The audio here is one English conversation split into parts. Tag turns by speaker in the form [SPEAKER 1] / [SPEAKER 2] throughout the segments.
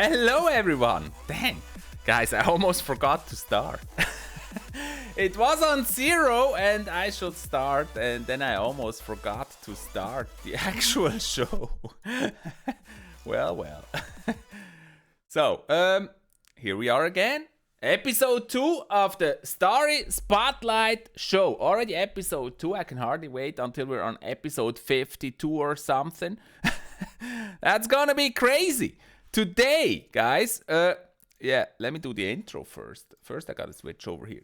[SPEAKER 1] Hello everyone! Dang, guys, I almost forgot to start. It was on 0 and I should start, and then I almost forgot to start the actual show. Well. So, here we are again. Episode 2 of the Starry Spotlight Show. Already episode 2, I can hardly wait until we're on episode 52 or something. That's gonna be crazy. Today, guys, let me do the intro first. First, I gotta switch over here.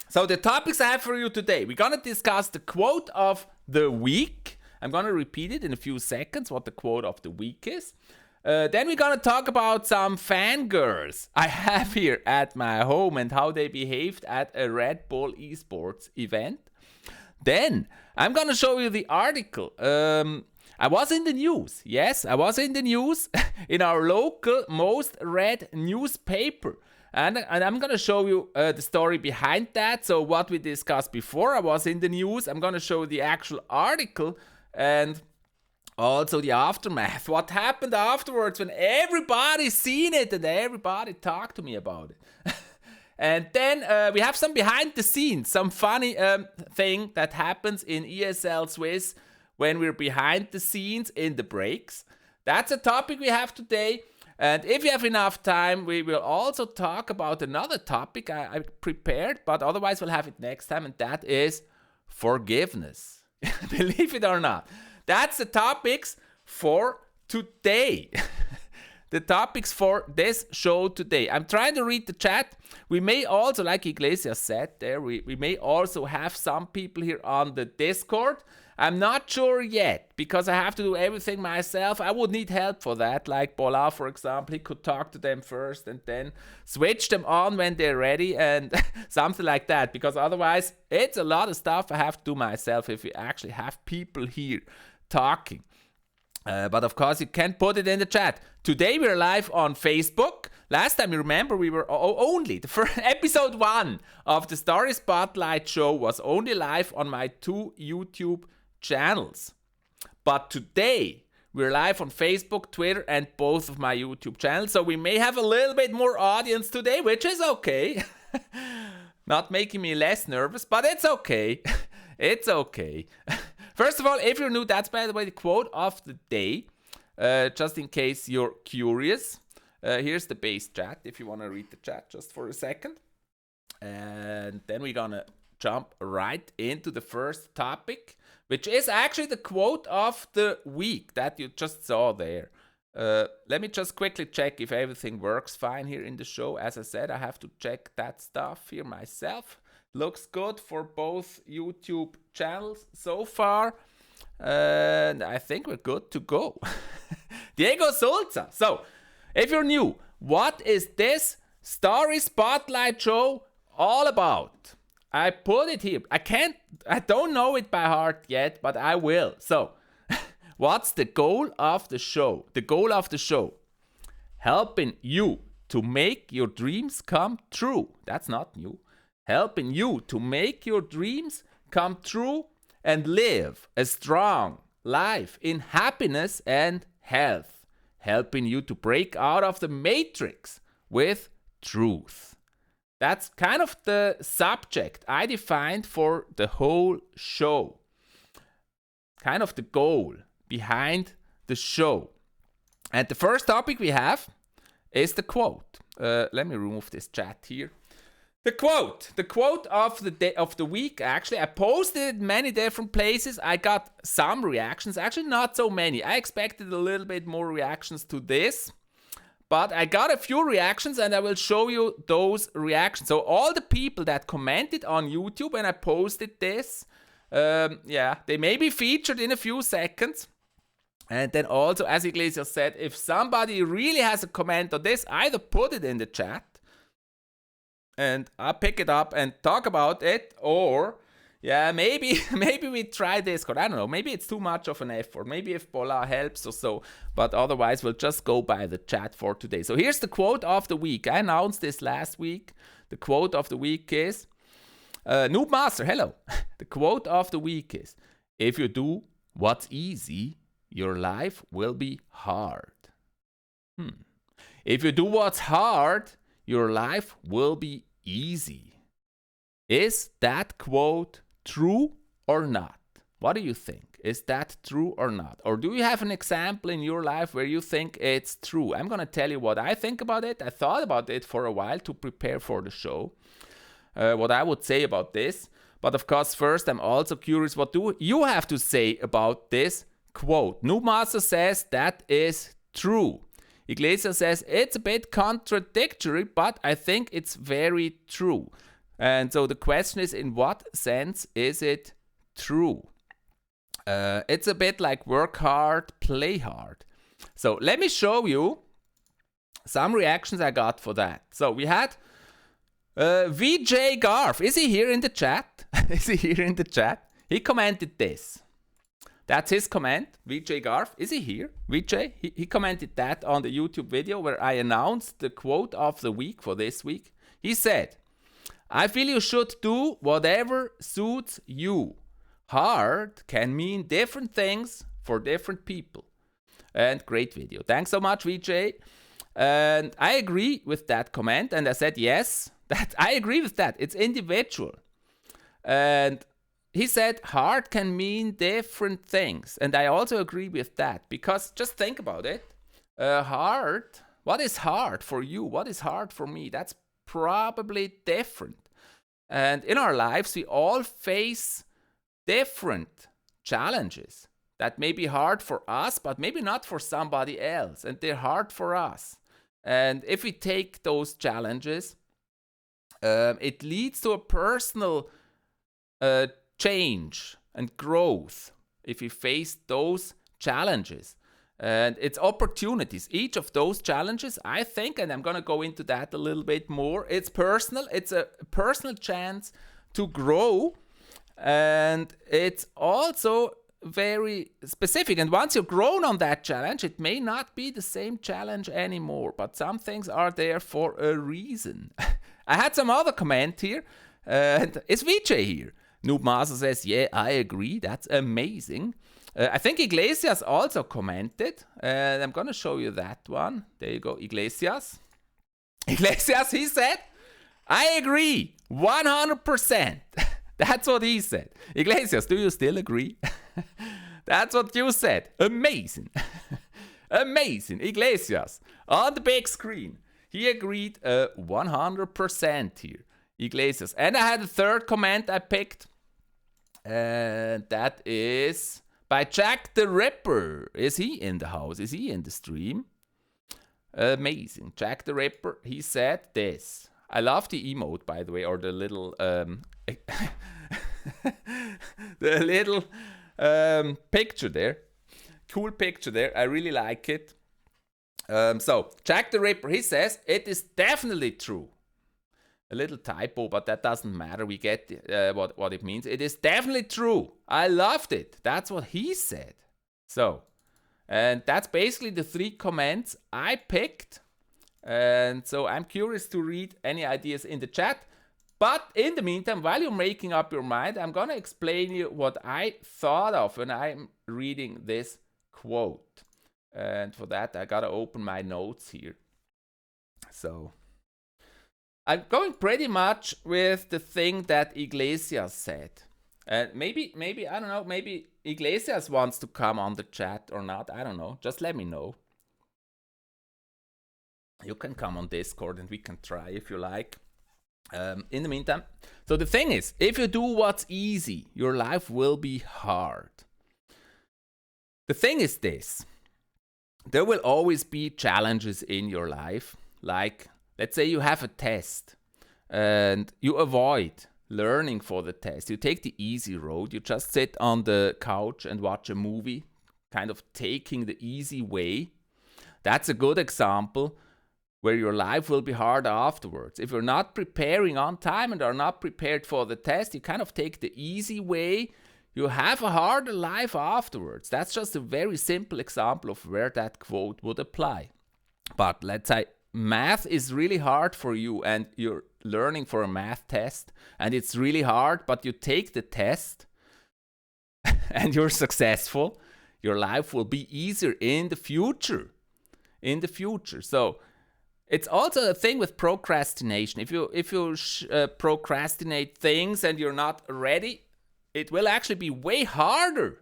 [SPEAKER 1] So the topics I have for you today, we're gonna discuss the quote of the week. I'm gonna repeat it in a few seconds, what the quote of the week is. Then we're gonna talk about some fangirls I have here at my home and how they behaved at a Redbull esports event. Then I'm gonna show you the article. I was in the news. Yes, I was in the news in our local most read newspaper. And I'm going to show you the story behind that. So what we discussed before, I was in the news. I'm going to show the actual article and also the aftermath. What happened afterwards when everybody's seen it and everybody talked to me about it. And then we have some behind the scenes, some funny thing that happens in ESL Swiss when we're behind the scenes in the breaks. That's a topic we have today. And if you have enough time, we will also talk about another topic I prepared, but otherwise we'll have it next time, and that is forgiveness. Believe it or not. That's the topics for today. The topics for this show today. I'm trying to read the chat. We may also, like Iglesias said there, we may also have some people here on the Discord. I'm not sure yet, because I have to do everything myself. I would need help for that, like Bola, for example. He could talk to them first and then switch them on when they're ready and something like that, because otherwise it's a lot of stuff I have to do myself if we actually have people here talking. But of course, you can put it in the chat. Today we're live on Facebook. Last time, you remember, we were only, the first episode 1 of the Starry Spotlight Show was only live on my 2 YouTube channels. But today, we're live on Facebook, Twitter, and both of my YouTube channels. So we may have a little bit more audience today, which is okay. Not making me less nervous, but it's okay. It's okay. First of all, if you're new, that's, by the way, the quote of the day. Just in case you're curious. Here's the base chat, if you want to read the chat just for a second. And then we're going to jump right into the first topic, which is actually the quote of the week that you just saw there. Let me just quickly check if everything works fine here in the show. As I said, I have to check that stuff here myself. Looks good for both YouTube channels so far. And I think we're good to go. Diego Sulza. So, if you're new, what is this Starry Spotlight Show all about? I put it here. I don't know it by heart yet, but I will. So, what's the goal of the show? The goal of the show, helping you to make your dreams come true. That's not new. Helping you to make your dreams come true and live a strong life in happiness and health. Helping you to break out of the matrix with truth. That's kind of the subject I defined for the whole show. Kind of the goal behind the show. And the first topic we have is the quote. Let me remove this chat here. The quote of the day, of the week. Actually, I posted it in many different places. I got some reactions, actually not so many. I expected a little bit more reactions to this, but I got a few reactions and I will show you those reactions. So all the people that commented on YouTube when I posted this, they may be featured in a few seconds. And then also, as Iglesias said, if somebody really has a comment on this, either put it in the chat and I'll pick it up and talk about it, or maybe we try Discord. I don't know, maybe it's too much of an effort. Maybe if Bola helps or so, but otherwise we'll just go by the chat for today. So here's the quote of the week. I announced this last week. The quote of the week is, Noob Master, hello. The quote of the week is, if you do what's easy, your life will be hard. If you do what's hard, your life will be easy. Is that quote true or not? What do you think? Is that true or not? Or do you have an example in your life where you think it's true? I'm going to tell you what I think about it. I thought about it for a while to prepare for the show, what I would say about this. But of course, first, I'm also curious, what do you have to say about this quote? Noobmaster says that is true. Iglesias says it's a bit contradictory, but I think it's very true. And so the question is, in what sense is it true? It's a bit like work hard, play hard. So let me show you some reactions I got for that. So we had VJ Garf. Is he here in the chat? Is he here in the chat? He commented this. That's his comment, VJ Garf. Is he here? VJ? He commented that on the YouTube video where I announced the quote of the week for this week. He said, I feel you should do whatever suits you. Hard can mean different things for different people. And great video. Thanks so much, VJ. And I agree with that comment. And I said, yes, that I agree with that. It's individual. And he said, hard can mean different things. And I also agree with that. Because just think about it. Hard, what is hard for you? What is hard for me? That's probably different. And in our lives, we all face different challenges that may be hard for us, but maybe not for somebody else. And they're hard for us. And if we take those challenges, it leads to a personal change and growth if we face those challenges. And it's opportunities. Each of those challenges, I think, and I'm going to go into that a little bit more, it's personal. It's a personal chance to grow. And it's also very specific. And once you've grown on that challenge, it may not be the same challenge anymore. But some things are there for a reason. I had some other comment here. Is VJ here? Noobmaster says, yeah, I agree. That's amazing. I think Iglesias also commented. And I'm going to show you that one. There you go, Iglesias. Iglesias, he said, I agree, 100%. That's what he said. Iglesias, do you still agree? That's what you said. Amazing. Amazing. Iglesias, on the big screen. He agreed 100% here. Iglesias. And I had a third comment I picked. And that is by Jack the Ripper. Is he in the house? Is he in the stream? Amazing. Jack the Ripper, he said this. I love the emote, by the way, or the little the little picture there. Cool picture there. I really like it. So, Jack the Ripper, he says, it is definitely true. A little typo, but that doesn't matter. We get what it means. It is definitely true. I loved it. That's what he said. So, and that's basically the 3 comments I picked. And so I'm curious to read any ideas in the chat. But in the meantime, while you're making up your mind, I'm going to explain you what I thought of when I'm reading this quote. And for that, I got to open my notes here. So I'm going pretty much with the thing that Iglesias said. And maybe, I don't know, maybe Iglesias wants to come on the chat or not. I don't know. Just let me know. You can come on Discord and we can try if you like. In the meantime, so the thing is, if you do what's easy, your life will be hard. The thing is this. There will always be challenges in your life. Like, let's say you have a test and you avoid learning for the test. You take the easy road. You just sit on the couch and watch a movie, kind of taking the easy way. That's a good example where your life will be hard afterwards. If you're not preparing on time and are not prepared for the test, you kind of take the easy way. You have a harder life afterwards. That's just a very simple example of where that quote would apply. But let's say math is really hard for you and you're learning for a math test and it's really hard, but you take the test and you're successful. Your life will be easier in the future. So it's also a thing with procrastination. If you procrastinate things and you're not ready, it will actually be way harder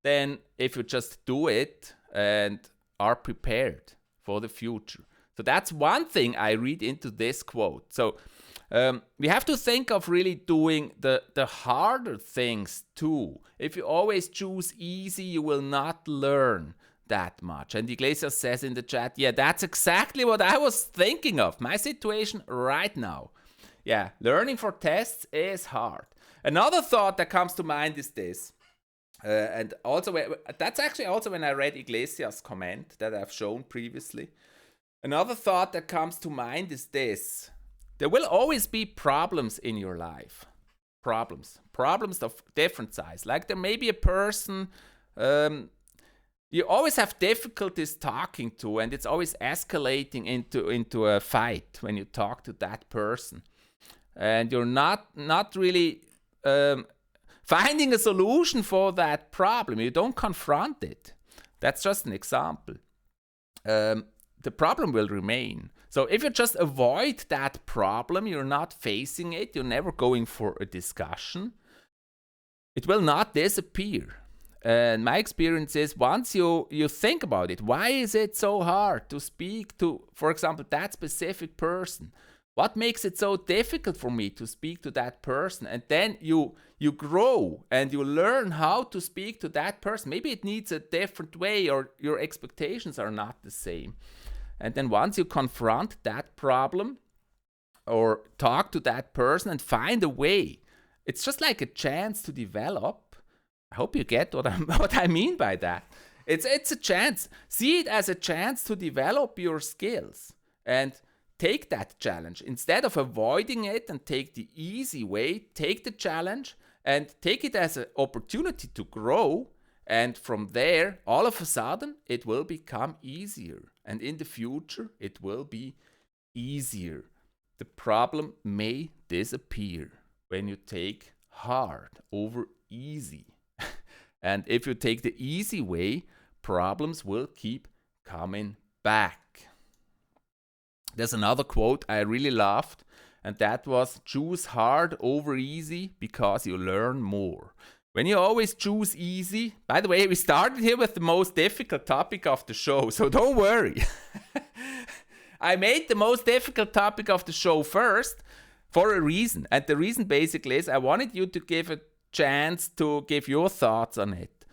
[SPEAKER 1] than if you just do it and are prepared for the future. So that's one thing I read into this quote. So we have to think of really doing the harder things too. If you always choose easy, you will not learn that much. And Iglesias says in the chat, yeah, that's exactly what I was thinking of. My situation right now. Yeah, learning for tests is hard. Another thought that comes to mind is this. And also, that's actually also when I read Iglesias' comment that I've shown previously. Another thought that comes to mind is this. There will always be problems in your life. Problems of different size. Like there may be a person you always have difficulties talking to, and it's always escalating into a fight when you talk to that person. And you're not really finding a solution for that problem. You don't confront it. That's just an example. The problem will remain. So if you just avoid that problem, you're not facing it, you're never going for a discussion, it will not disappear. And my experience is once you think about it, why is it so hard to speak to, for example, that specific person? What makes it so difficult for me to speak to that person? And then you grow and you learn how to speak to that person. Maybe it needs a different way or your expectations are not the same. And then once you confront that problem or talk to that person and find a way, it's just like a chance to develop. I hope you get what I mean by that. It's a chance. See it as a chance to develop your skills and take that challenge. Instead of avoiding it and take the easy way, take the challenge and take it as an opportunity to grow. And from there, all of a sudden, it will become easier. And in the future, it will be easier. The problem may disappear when you take hard over easy. And if you take the easy way, problems will keep coming back. There's another quote I really loved, and that was, choose hard over easy because you learn more. When you always choose easy, by the way, we started here with the most difficult topic of the show, so don't worry. I made the most difficult topic of the show first for a reason. And the reason basically is I wanted you to give a chance to give your thoughts on it.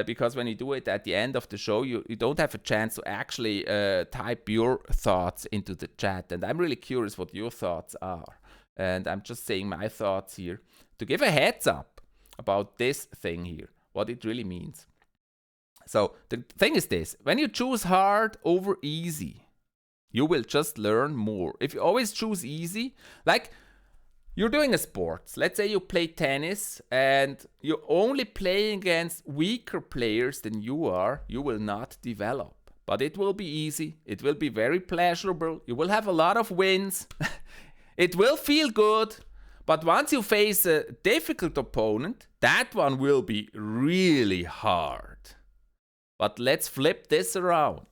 [SPEAKER 1] Because when you do it at the end of the show, you don't have a chance to actually type your thoughts into the chat. And I'm really curious what your thoughts are. And I'm just saying my thoughts here to give a heads up about this thing here, what it really means. So the thing is this, when you choose hard over easy, you will just learn more. If you always choose easy, like you're doing a sport. Let's say you play tennis and you're only playing against weaker players than you are, you will not develop. But it will be easy. It will be very pleasurable. You will have a lot of wins. It will feel good. But once you face a difficult opponent, that one will be really hard. But let's flip this around.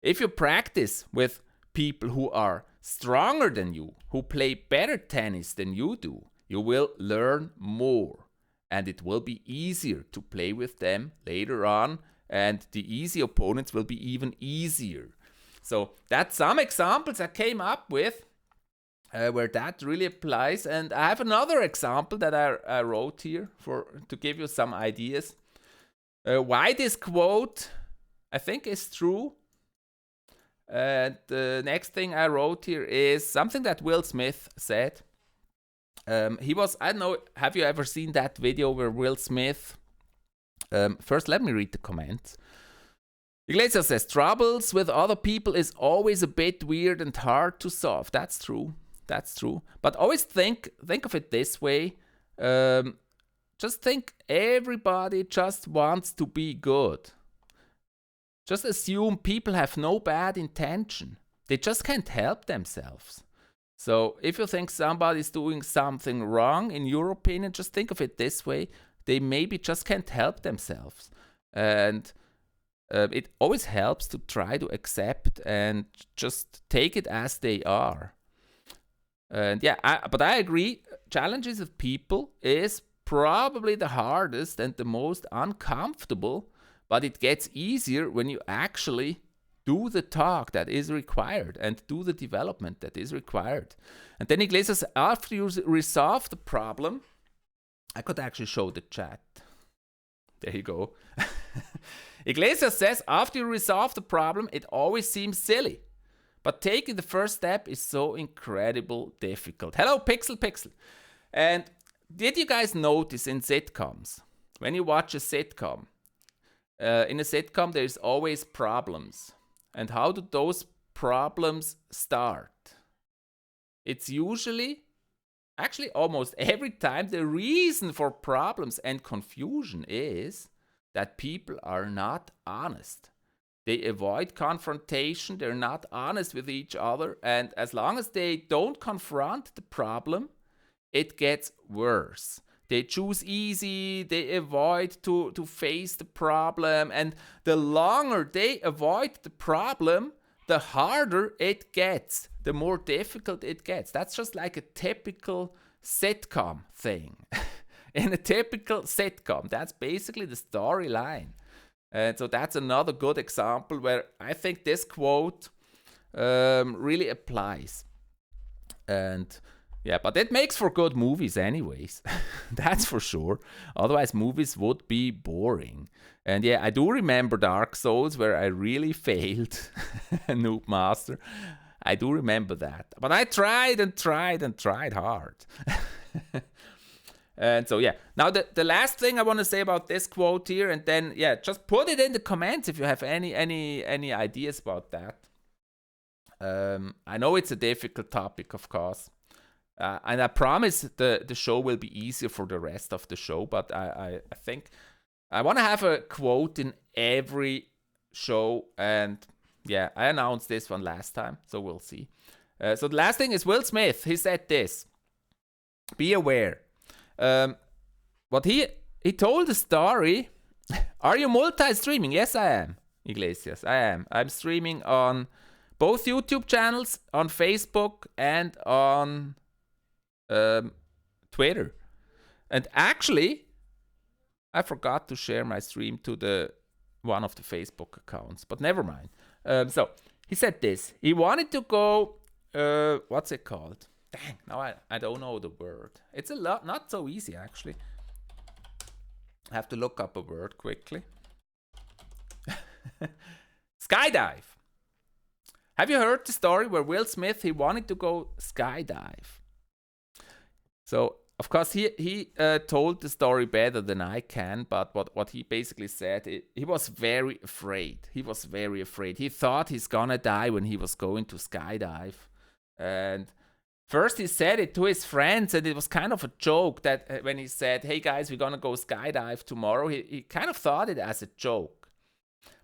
[SPEAKER 1] If you practice with people who are stronger than you, who play better tennis than you do, you will learn more. And it will be easier to play with them later on. And the easy opponents will be even easier. So that's some examples I came up with where that really applies. And I have another example that I wrote here to give you some ideas. Why this quote, I think, is true. And the next thing I wrote here is something that Will Smith said. He was, I don't know, have you ever seen that video where Will Smith... first, let me read the comments. Iglesias says, troubles with other people is always a bit weird and hard to solve. That's true. That's true. But always think of it this way. Just think everybody just wants to be good. Just assume people have no bad intention. They just can't help themselves. So if you think somebody's doing something wrong, in your opinion, just think of it this way. They maybe just can't help themselves. And it always helps to try to accept and just take it as they are. And yeah, but I agree, challenges of people is probably the hardest and the most uncomfortable, but it gets easier when you actually do the talk that is required and do the development that is required. And then Iglesias, after you resolve the problem, I could actually show the chat. There you go. Iglesias says, after you resolve the problem, it always seems silly. But taking the first step is so incredibly difficult. Hello, Pixel. And did you guys notice in sitcoms, when you watch a sitcom, in a sitcom there's always problems. And how do those problems start? It's usually, actually almost every time, the reason for problems and confusion is that people are not honest. They avoid confrontation, they're not honest with each other, and as long as they don't confront the problem, it gets worse. They choose easy, they avoid to face the problem, and the longer they avoid the problem, the harder it gets, the more difficult it gets. That's just like a typical sitcom thing. In a typical sitcom, that's basically the storyline. And so that's another good example where I think this quote really applies. And yeah, but it makes for good movies anyways. That's for sure. Otherwise, movies would be boring. And yeah, I do remember Dark Souls where I really failed Noob Master. I do remember that. But I tried hard. And so yeah, now the last thing I want to say about this quote here, and then yeah, just put it in the comments if you have any ideas about that. I know it's a difficult topic, of course, and I promise the show will be easier for the rest of the show. But I think I want to have a quote in every show, and yeah, I announced this one last time, so we'll see. So the last thing is Will Smith. He said this: "Be aware." What he told the story. Are you multi-streaming? Yes, I am, Iglesias. I am. I'm streaming on both YouTube channels, on Facebook, and on Twitter. And actually, I forgot to share my stream to one of the Facebook accounts, but never mind. So he said this. He wanted to go. What's it called? Dang, now I don't know the word. It's a lot, not so easy actually. I have to look up a word quickly. Skydive. Have you heard the story where Will Smith, he wanted to go skydive? So, of course, he told the story better than I can, but what he basically said, he was very afraid. He was very afraid. He thought he's gonna die when he was going to skydive. And first he said it to his friends, and it was kind of a joke that when he said, hey guys, we're gonna go skydive tomorrow, he kind of thought it as a joke.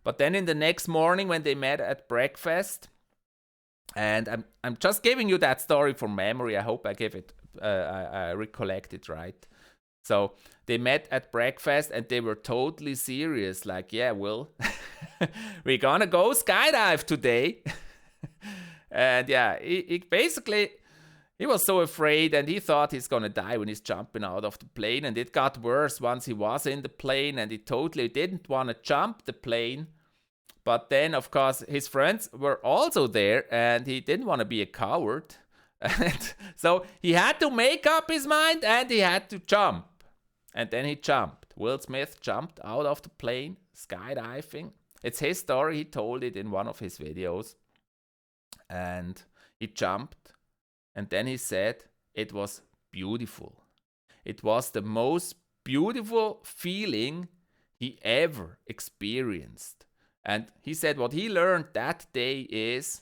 [SPEAKER 1] But then in the next morning when they met at breakfast, and I'm just giving you that story from memory, I hope I recollect it right. So they met at breakfast and they were totally serious, like, yeah, Will, we're gonna go skydive today. And yeah, he basically, he was so afraid and he thought he's gonna die when he's jumping out of the plane. And it got worse once he was in the plane and he totally didn't want to jump the plane. But then, of course, his friends were also there and he didn't want to be a coward. And so he had to make up his mind and he had to jump. And then he jumped. Will Smith jumped out of the plane, skydiving. It's his story. He told it in one of his videos. And he jumped. And then he said it was beautiful. It was the most beautiful feeling he ever experienced. And he said what he learned that day is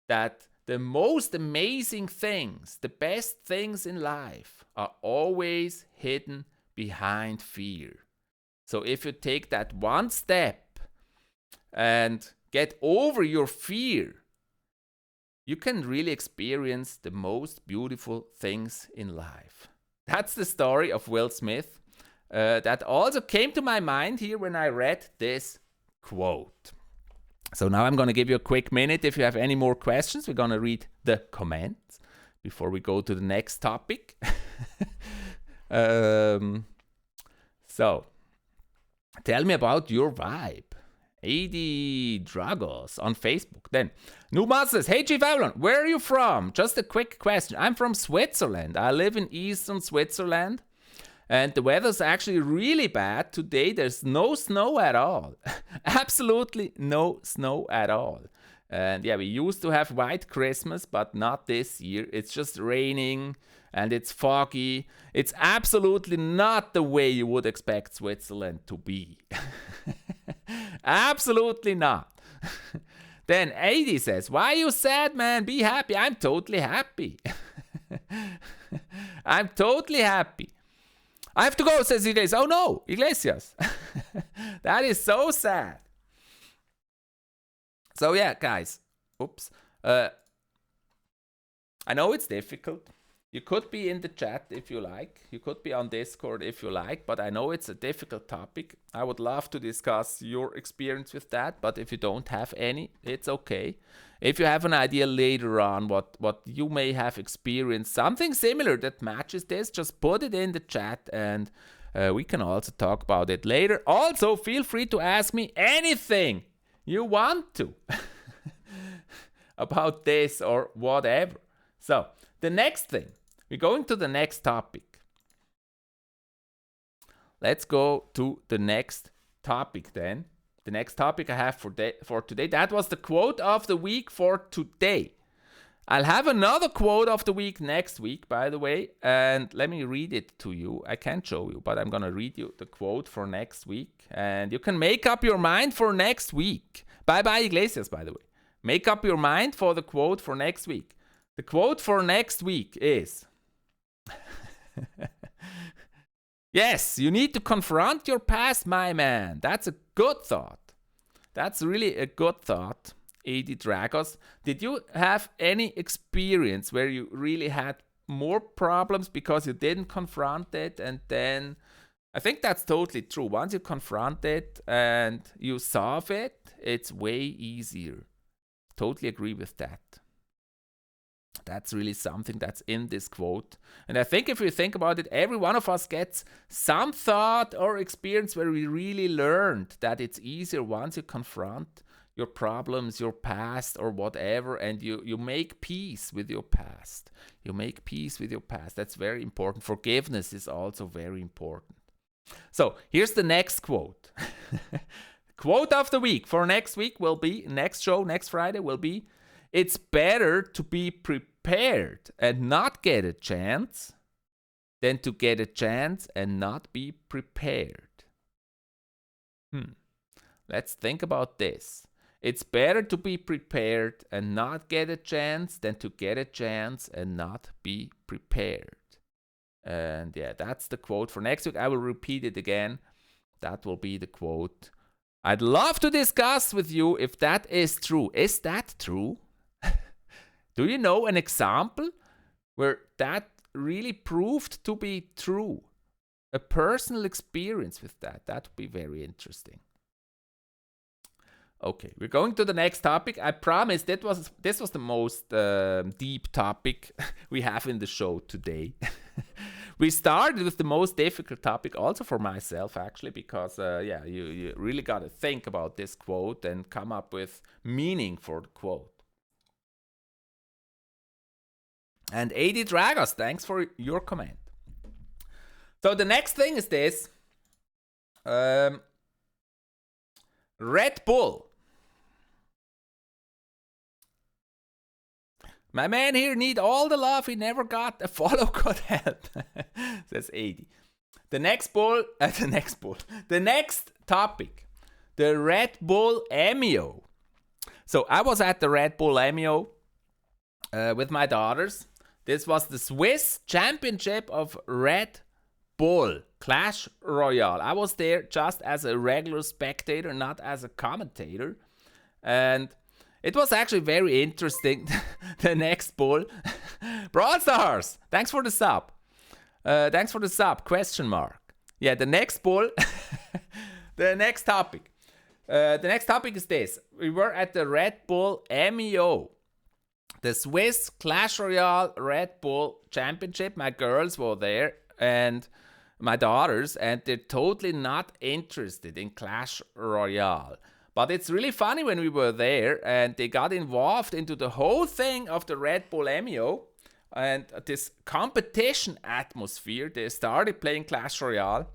[SPEAKER 1] that the most amazing things, the best things in life are always hidden behind fear. So if you take that one step and get over your fear, you can really experience the most beautiful things in life. That's the story of Will Smith. That also came to my mind here when I read this quote. So now I'm going to give you a quick minute. If you have any more questions, we're going to read the comments before we go to the next topic. So, tell me about your vibe. 80 Dragos on Facebook. Then, Numa says, hey ChiefAvalon, where are you from? Just a quick question. I'm from Switzerland. I live in eastern Switzerland. And the weather's actually really bad today. There's no snow at all. Absolutely no snow at all. And yeah, we used to have White Christmas, but not this year. It's just raining and it's foggy. It's absolutely not the way you would expect Switzerland to be. Absolutely not. Then 80 says, why are you sad, man? Be happy. I'm totally happy. I'm totally happy. I have to go, says Iglesias. Oh no, Iglesias. That is so sad. So yeah, guys. Oops. I know it's difficult. You could be in the chat if you like. You could be on Discord if you like. But I know it's a difficult topic. I would love to discuss your experience with that. But if you don't have any, it's okay. If you have an idea later on what you may have experienced, something similar that matches this, just put it in the chat and we can also talk about it later. Also, feel free to ask me anything you want to about this or whatever. So, the next thing, we're going to the next topic. Let's go to the next topic then. The next topic I have for today, that was the quote of the week for today. I'll have another quote of the week next week, by the way, and let me read it to you. I can't show you, but I'm going to read you the quote for next week, and you can make up your mind for next week. Bye-bye, Iglesias, by the way. Make up your mind for the quote for next week. The quote for next week is... Yes, you need to confront your past, my man. That's a good thought. That's really a good thought, 80 Dragos. Did you have any experience where you really had more problems because you didn't confront it? And then, I think that's totally true. Once you confront it and you solve it, it's way easier. Totally agree with that. That's really something that's in this quote. And I think if you think about it, every one of us gets some thought or experience where we really learned that it's easier once you confront your problems, your past or whatever, and you make peace with your past. You make peace with your past. That's very important. Forgiveness is also very important. So here's the next quote. Quote of the week for next week will be, next show, next Friday will be, it's better to be prepared and not get a chance than to get a chance and not be prepared. Let's think about this. It's better to be prepared and not get a chance than to get a chance and not be prepared. And yeah, that's the quote for next week. I will repeat it again. That will be the quote. I'd love to discuss with you if that is true. Is that true? Do you know an example where that really proved to be true? A personal experience with that. That would be very interesting. Okay, we're going to the next topic. I promise this was the most deep topic we have in the show today. We started with the most difficult topic also for myself, actually, because you really got to think about this quote and come up with meaning for the quote. And 80 Dragos, thanks for your comment. So the next thing is this. Red Bull. My man here need all the love he never got. A follow could help. Says 80. The next topic. The Red Bull MEO. So I was at the Red Bull MEO with my daughters. This was the Swiss Championship of Red Bull Clash Royale. I was there just as a regular spectator, not as a commentator. And it was actually very interesting. The next bull. Brawl Stars, thanks for the sub. Question mark. Yeah, the next bull. The next topic. The next topic is this. We were at the Redbull MEO, the Swiss Clash Royale Red Bull Championship. My girls were there and my daughters, and they're totally not interested in Clash Royale. But it's really funny when we were there and they got involved into the whole thing of the Red Bull MEO and this competition atmosphere. They started playing Clash Royale.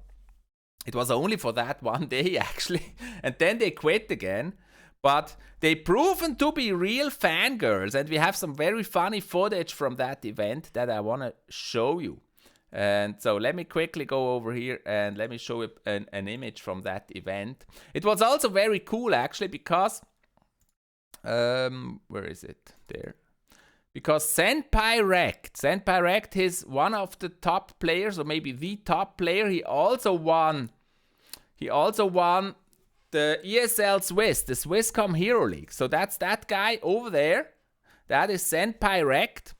[SPEAKER 1] It was only for that one day, actually. And then they quit again. But they proven to be real fangirls. And we have some very funny footage from that event that I want to show you. And so let me quickly go over here and let me show you an image from that event. It was also very cool, actually, because... where is it? There. Because Senpai Rekt is one of the top players, or maybe the top player. He also won the ESL Swiss, the Swisscom Hero League. So that's that guy over there. That is Senpai Rekt.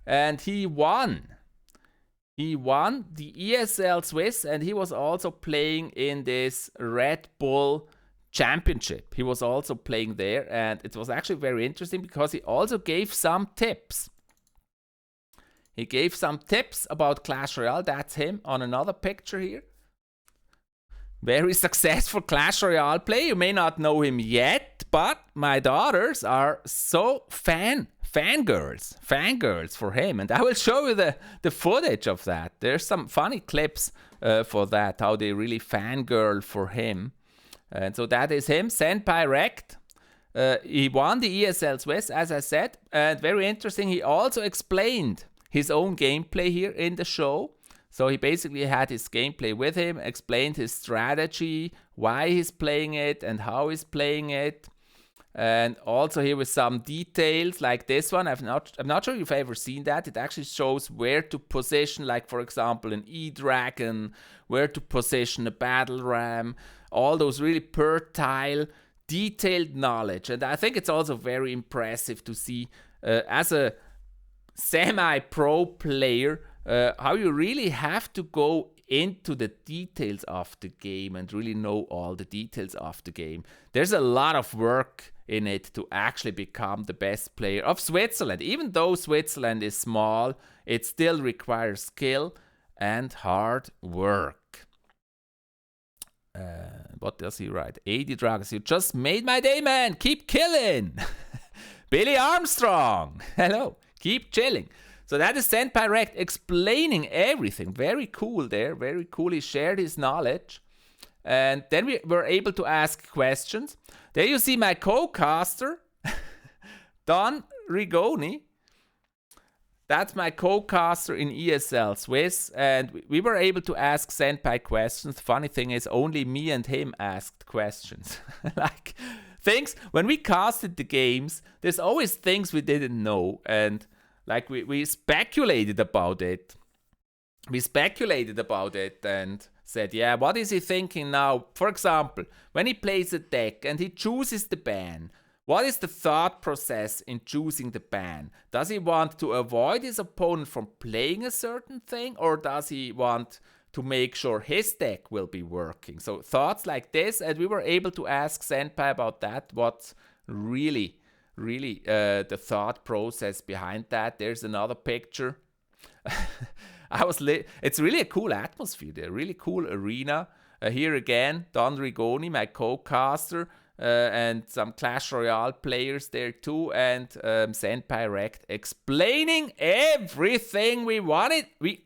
[SPEAKER 1] And he won the ESL Swiss, and he was also playing in this Red Bull Championship. He was also playing there, and it was actually very interesting because he also gave some tips. He gave some tips about Clash Royale. That's him on another picture here. Very successful Clash Royale player. You may not know him yet, but my daughters are so fangirls for him. And I will show you the footage of that. There's some funny clips for that, how they really fangirl for him. And so that is him, Senpai Rekt. He won the ESL Swiss, as I said. And very interesting, he also explained his own gameplay here in the show. So he basically had his gameplay with him, explained his strategy, why he's playing it and how he's playing it. And also here with some details like this one. I'm not sure if you've ever seen that. It actually shows where to position, like for example an E-Dragon, where to position a battle ram, all those really per tile detailed knowledge. And I think it's also very impressive to see as a semi-pro player how you really have to go into the details of the game and really know all the details of the game. There's a lot of work in it to actually become the best player of Switzerland. Even though Switzerland is small, it still requires skill and hard work. What does he write? 80 drugs. You just made my day, man. Keep killing. Billy Armstrong. Hello. Keep chilling. So that is Senpai Rekt explaining everything. Very cool there. Very cool. He shared his knowledge. And then we were able to ask questions. There you see my co-caster, Don Rigoni. That's my co-caster in ESL Swiss. And we were able to ask Senpai questions. The funny thing is only me and him asked questions. Like things, when we casted the games, there's always things we didn't know. And like we speculated about it. We speculated about it and said, yeah, what is he thinking now? For example, when he plays a deck and he chooses the ban, what is the thought process in choosing the ban? Does he want to avoid his opponent from playing a certain thing, or does he want to make sure his deck will be working? So thoughts like this, and we were able to ask Senpai about that, what's really the thought process behind that. There's another picture. It's really a cool atmosphere there, really cool arena. Here again, Don Rigoni, my co-caster, and some Clash Royale players there too, and Senpai Rekt explaining everything we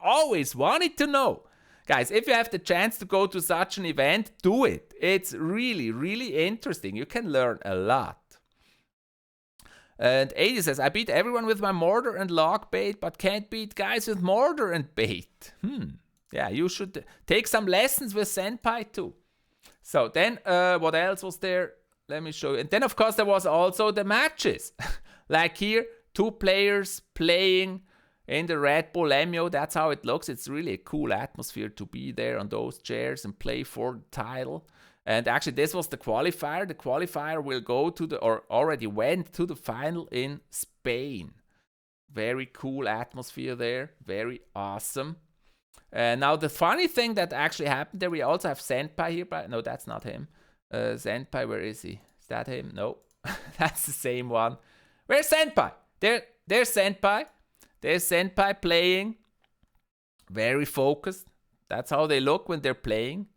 [SPEAKER 1] always wanted to know. Guys, if you have the chance to go to such an event, do it. It's really interesting. You can learn a lot. And 80 says, I beat everyone with my mortar and log bait, but can't beat guys with mortar and bait. Yeah, you should take some lessons with Senpai too. So then, what else was there? Let me show you. And then, of course, there was also the matches. Like here, 2 players playing in the Red Bull MEO. That's how it looks. It's really a cool atmosphere to be there on those chairs and play for the title. And actually, this was the qualifier. The qualifier will go to or already went to the final in Spain. Very cool atmosphere there. Very awesome. Now, the funny thing that actually happened there, we also have Senpai here. But no, that's not him. Senpai, where is he? Is that him? No. That's the same one. Where's Senpai? There's Senpai. There's Senpai playing. Very focused. That's how they look when they're playing.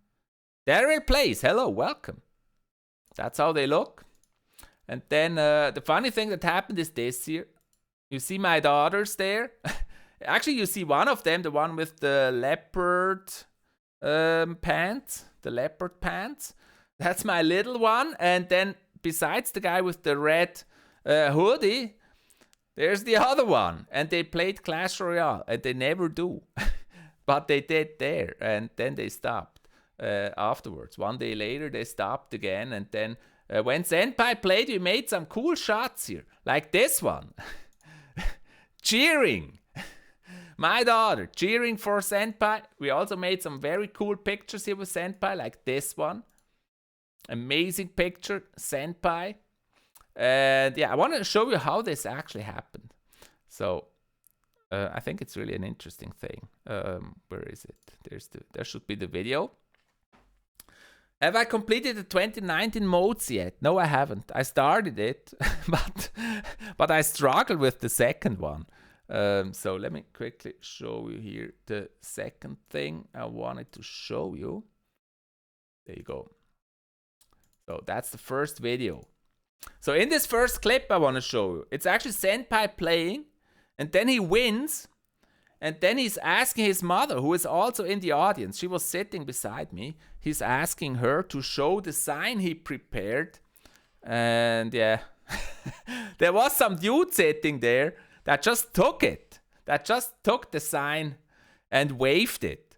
[SPEAKER 1] Daryl plays. Hello, welcome. That's how they look. And then the funny thing that happened is this here. You see my daughters there. Actually, you see one of them, the one with the leopard pants. The leopard pants. That's my little one. And then besides the guy with the red hoodie, there's the other one. And they played Clash Royale. And they never do. But they did there. And then they stopped afterwards. One day later, they stopped again. And then when Senpai played, we made some cool shots here. Like this one. Cheering. My daughter cheering for Senpai. We also made some very cool pictures here with Senpai. Like this one. Amazing picture. Senpai. And yeah, I want to show you how this actually happened. So, I think it's really an interesting thing. Where is it? There should be the video. Have I completed the 2019 modes yet? No, I haven't. I started it, but I struggled with the second one. So let me quickly show you here the second thing I wanted to show you. There you go. So that's the first video. So in this first clip I want to show you, it's actually Senpai playing, and then he wins, and then he's asking his mother, who is also in the audience. She was sitting beside me. He's asking her to show the sign he prepared. And yeah, there was some dude sitting there that just took it. That just took the sign and waved it.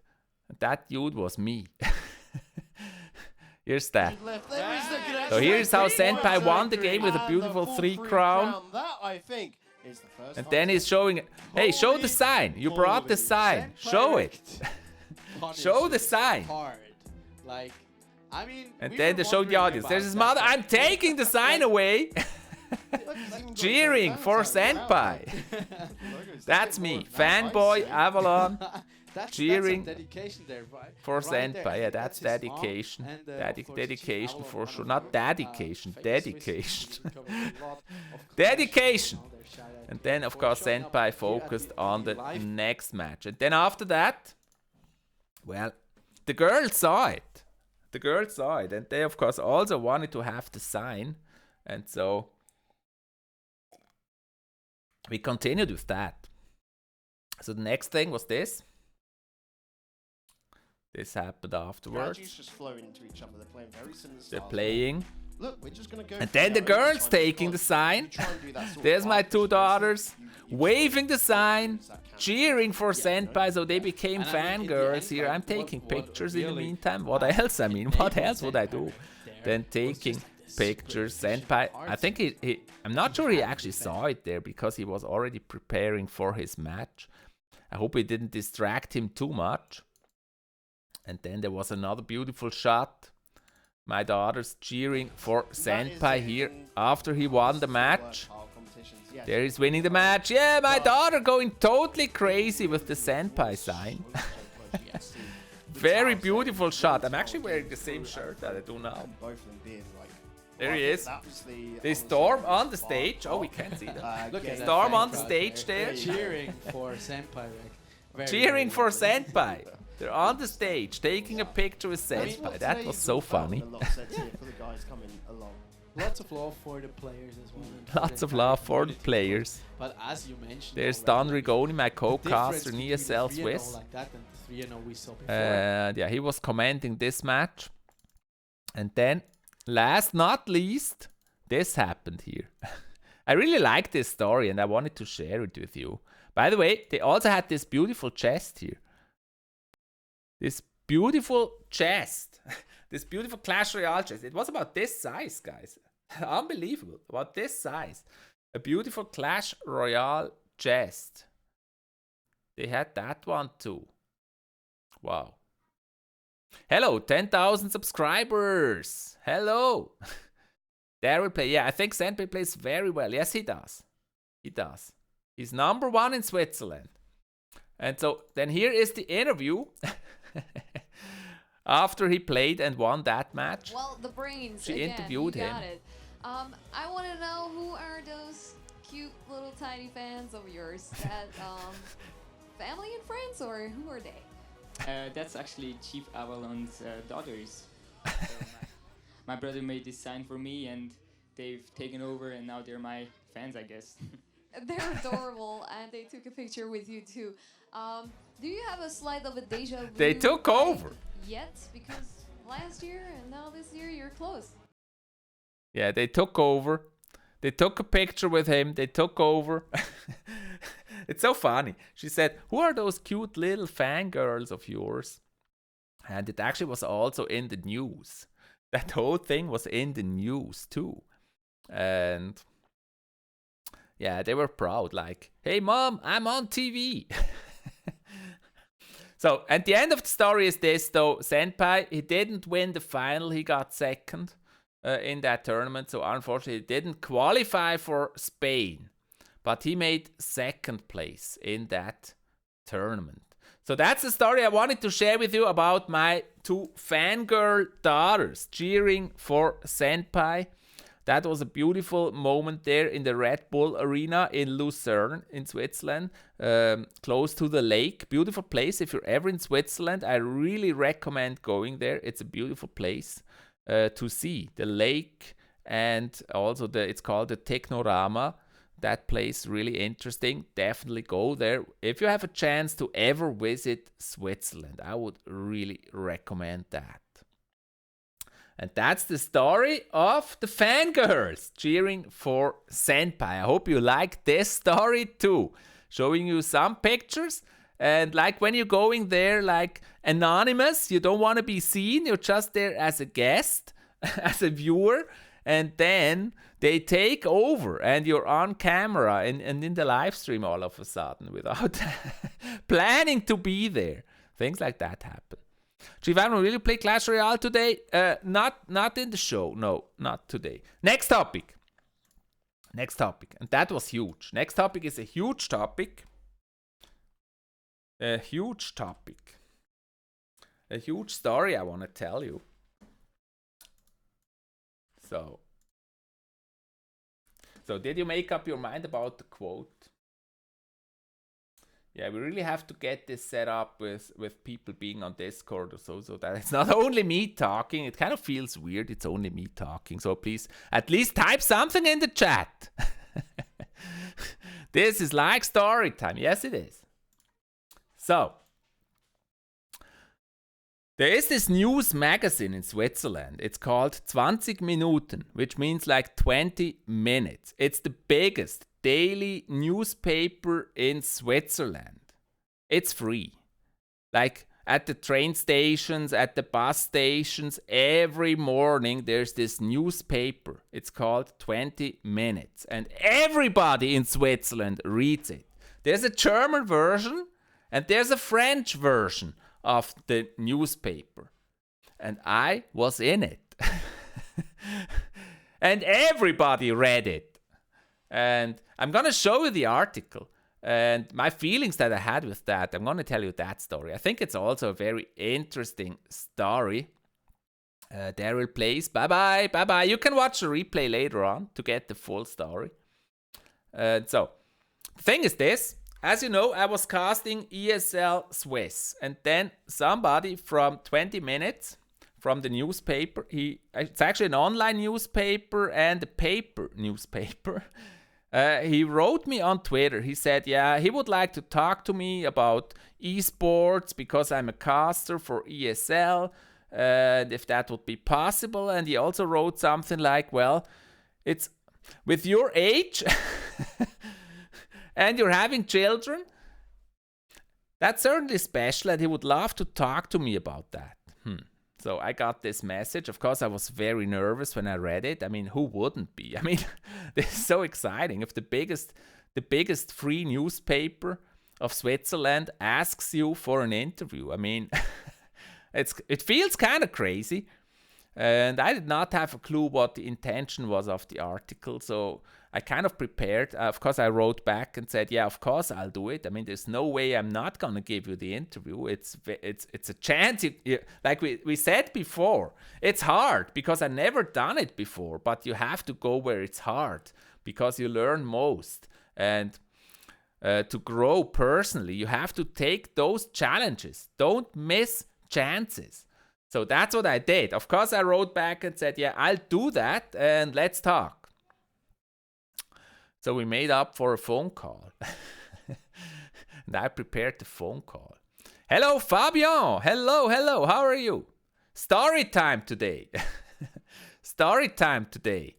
[SPEAKER 1] That dude was me. Here's that. So here's how Senpai won the game with a beautiful 3 crown. And then he's showing, hey, show the sign. You brought the sign. Show it. Show the sign. And then they show the audience. There's his mother. I'm taking the sign away. Cheering for Senpai. That's me. Fanboy Avalon. Cheering for Senpai. Yeah, that's dedication. Dedication for sure. Not dedication. Dedication. Dedication. And then, of course, Senpai focused on the next match. And then after that, well, the girls saw it. The girls saw it. And they, of course, also wanted to have the sign. And so we continued with that. So the next thing was this. This happened afterwards. They're playing. Look, we're just gonna go and then the girls taking the sign. There's my 2 daughters waving the sign, cheering for Senpai. So they became fangirls here. I'm taking pictures in the meantime. What else? I mean, what else would I do? Then taking pictures. Senpai, I think I'm not sure he actually saw it there because he was already preparing for his match. I hope it didn't distract him too much. And then there was another beautiful shot. My daughter's cheering for Senpai here after he won the match. There he's winning the match. Yeah, my daughter going totally crazy with the Senpai sign. Very beautiful shot. I'm actually wearing the same shirt that I do now. There he is. They storm on the stage. Oh, we can't see that. Look, storm on the stage there.
[SPEAKER 2] Cheering for Senpai Rekt.
[SPEAKER 1] Cheering for Senpai. They're on the stage, taking a picture with Senpai. That was so funny.
[SPEAKER 2] Lots of love for the players as well.
[SPEAKER 1] Lots of love for the players.
[SPEAKER 2] But as you mentioned,
[SPEAKER 1] there's Don Rigoni, my co-caster, ESL Swiss. And yeah, he was commenting this match. And then, last not least, this happened here. I really like this story and I wanted to share it with you. By the way, they also had this beautiful chest here. This beautiful chest. This beautiful Clash Royale chest. It was about this size, guys. Unbelievable. About this size. A beautiful Clash Royale chest. They had that one too. Wow. Hello, 10,000 subscribers. Hello. There we play. Yeah, I think Senpai plays very well. Yes, he does. He does. He's #1 in Switzerland. And so then here is the interview. after he played and won that match.
[SPEAKER 3] Well, the brains.
[SPEAKER 1] She
[SPEAKER 3] again,
[SPEAKER 1] interviewed
[SPEAKER 3] you
[SPEAKER 1] him.
[SPEAKER 3] got it. I want to know, who are those cute little tiny fans of yours? That family and friends, or who are they?
[SPEAKER 4] That's actually ChiefAvalon's daughters. So my brother made this sign for me, and they've taken over, and now they're my fans, I guess.
[SPEAKER 3] They're adorable, and they took a picture with you too. Do you have a slight of a deja vu?
[SPEAKER 1] They took
[SPEAKER 3] vibe
[SPEAKER 1] over.
[SPEAKER 3] Yet, because last year and now this year you're close.
[SPEAKER 1] Yeah, they took over. They took a picture with him. They took over. It's so funny. She said, "Who are those cute little fangirls of yours?" And it actually was also in the news. That whole thing was in the news too. And yeah, they were proud. Like, "Hey, Mom, I'm on TV." So, and the end of the story is this, though. Senpai, he didn't win the final. He got second in that tournament. So, unfortunately, he didn't qualify for Spain. But he made second place in that tournament. So, that's the story I wanted to share with you about my two fangirl daughters cheering for Senpai. That was a beautiful moment there in the Red Bull Arena in Lucerne in Switzerland, close to the lake. Beautiful place. If you're ever in Switzerland, I really recommend going there. It's a beautiful place to see the lake, and also it's called the Technorama. That place really interesting. Definitely go there. If you have a chance to ever visit Switzerland, I would really recommend that. And that's the story of the fangirls cheering for Senpai. I hope you like this story too. Showing you some pictures. And like when you're going there, like anonymous, you don't want to be seen. You're just there as a guest, as a viewer. And then they take over and you're on camera and in the live stream all of a sudden without planning to be there. Things like that happen. ChiefAvalon, will you play Clash Royale today? Not in the show. No, not today. Next topic. And that was huge. Next topic is a huge topic. A huge story I want to tell you. So did you make up your mind about the quote? Yeah, we really have to get this set up with people being on Discord or so that it's not only me talking. It kind of feels weird. It's only me talking. So please, at least type something in the chat. This is like story time. Yes, it is. So, there is this news magazine in Switzerland. It's called 20 Minuten, which means like 20 minutes. It's the biggest daily newspaper in Switzerland. It's free. Like at the train stations, at the bus stations, every morning there's this newspaper. It's called 20 Minutes. And everybody in Switzerland reads it. There's a German version and there's a French version of the newspaper. And I was in it. And everybody read it. And I'm going to show you the article and my feelings that I had with that. I'm going to tell you that story. I think it's also a very interesting story. Daryl plays. Bye-bye. Bye-bye. You can watch the replay later on to get the full story. So, the thing is this. As you know, I was casting ESL Swiss. And then somebody from 20 Minutes from the newspaper, it's actually an online newspaper and a paper newspaper. He wrote me on Twitter. He said, yeah, he would like to talk to me about esports because I'm a caster for ESL, and if that would be possible. And he also wrote something like, well, it's with your age and you're having children, that's certainly special, and he would love to talk to me about that. So I got this message. Of course, I was very nervous when I read it. I mean, who wouldn't be? I mean, this is so exciting. If the biggest free newspaper of Switzerland asks you for an interview, I mean, it feels kind of crazy. And I did not have a clue what the intention was of the article. So I kind of prepared. Of course, I wrote back and said, yeah, of course I'll do it. I mean, there's no way I'm not going to give you the interview. It's a chance. Like we said before, it's hard because I never done it before, but you have to go where it's hard because you learn most. And to grow personally, you have to take those challenges. Don't miss chances. So that's what I did. Of course, I wrote back and said, yeah, I'll do that and let's talk. So we made up for a phone call. And I prepared the phone call. Hello, Fabian. Hello. How are you? Story time today. Story time today.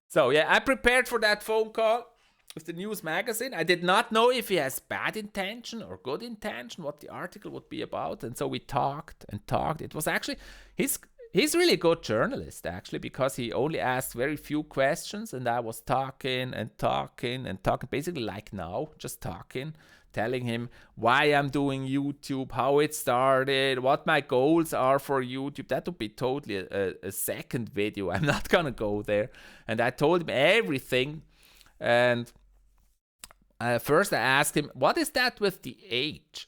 [SPEAKER 1] So yeah, I prepared for that phone call with the news magazine. I did not know if he has bad intention or good intention, what the article would be about. And so we talked and talked. It was actually, he's really a good journalist, actually, because he only asked very few questions, and I was talking, basically like now, just talking, telling him why I'm doing YouTube, how it started, what my goals are for YouTube. That would be totally a second video. I'm not going to go there. And I told him everything. And first I asked him, what is that with the age?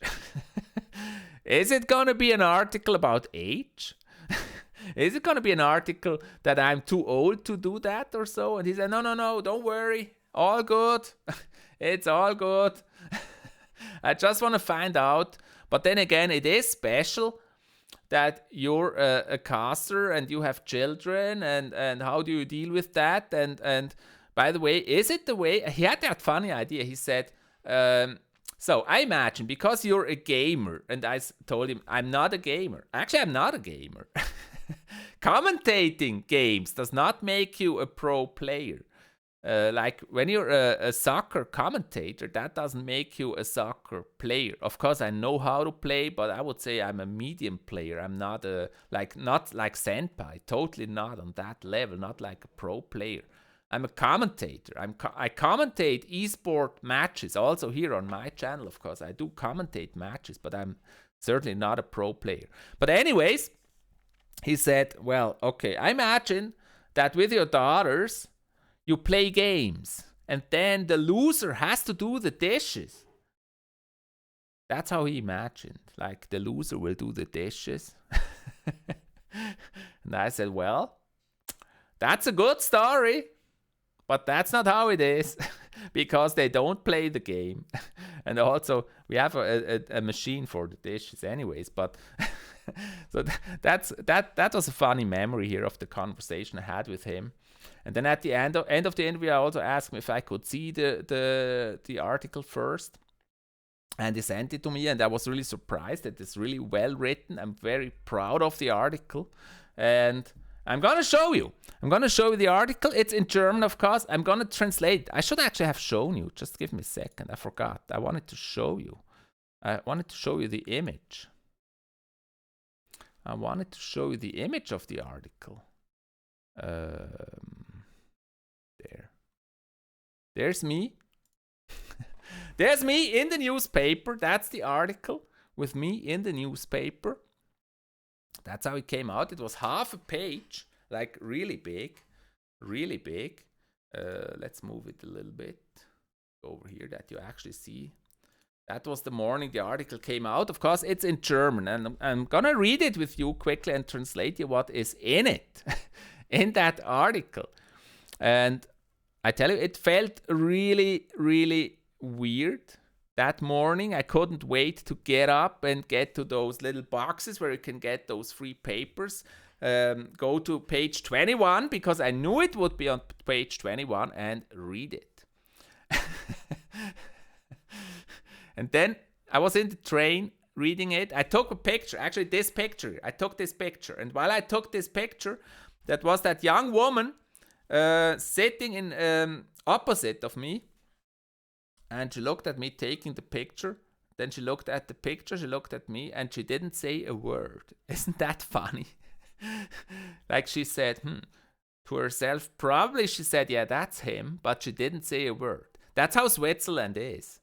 [SPEAKER 1] Is it going to be an article about age? Is it going to be an article that I'm too old to do that or so? And he said, no, don't worry. All good. It's all good. I just want to find out. But then again, it is special that you're a caster and you have children. And how do you deal with that? And by the way, is it the way? He had that funny idea. He said, so I imagine because you're a gamer. And I told him, I'm not a gamer. Actually, I'm not a gamer. Commentating games does not make you a pro player. Like when you're a soccer commentator, that doesn't make you a soccer player. Of course, I know how to play, but I would say I'm a medium player. I'm not not like Senpai, totally not on that level, not like a pro player. I'm a commentator. I commentate esport matches, also here on my channel. Of course, I do commentate matches, but I'm certainly not a pro player. But anyways, he said, well, okay, I imagine that with your daughters, you play games, and then the loser has to do the dishes. That's how he imagined. Like, the loser will do the dishes. And I said, well, that's a good story, but that's not how it is, because they don't play the game. And also, we have a machine for the dishes anyways, but... So that was a funny memory here of the conversation I had with him. And then at the end of the interview, I also asked him if I could see the article first. And he sent it to me, and I was really surprised that it's really well written. I'm very proud of the article. And I'm going to show you. I'm going to show you the article. It's in German, of course. I'm going to translate it. I should actually have shown you. Just give me a second. I forgot. I wanted to show you. I wanted to show you the image. I wanted to show you the image of the article. There. There's me. There's me in the newspaper. That's the article with me in the newspaper. That's how it came out. It was half a page, like really big, really big. Let's move it a little bit over here that you actually see. That was the morning the article came out. Of course, it's in German, and I'm gonna read it with you quickly and translate you what is in it, in that article. And I tell you, it felt really, really weird. That morning, I couldn't wait to get up and get to those little boxes where you can get those free papers. Go to page 21, because I knew it would be on page 21, and read it. And then I was in the train reading it. I took a picture, actually this picture. I took this picture. And while I took this picture, that was that young woman sitting in opposite of me. And she looked at me taking the picture. Then she looked at the picture, she looked at me, and she didn't say a word. Isn't that funny? Like she said, to herself, probably she said, yeah, that's him, but she didn't say a word. That's how Switzerland is.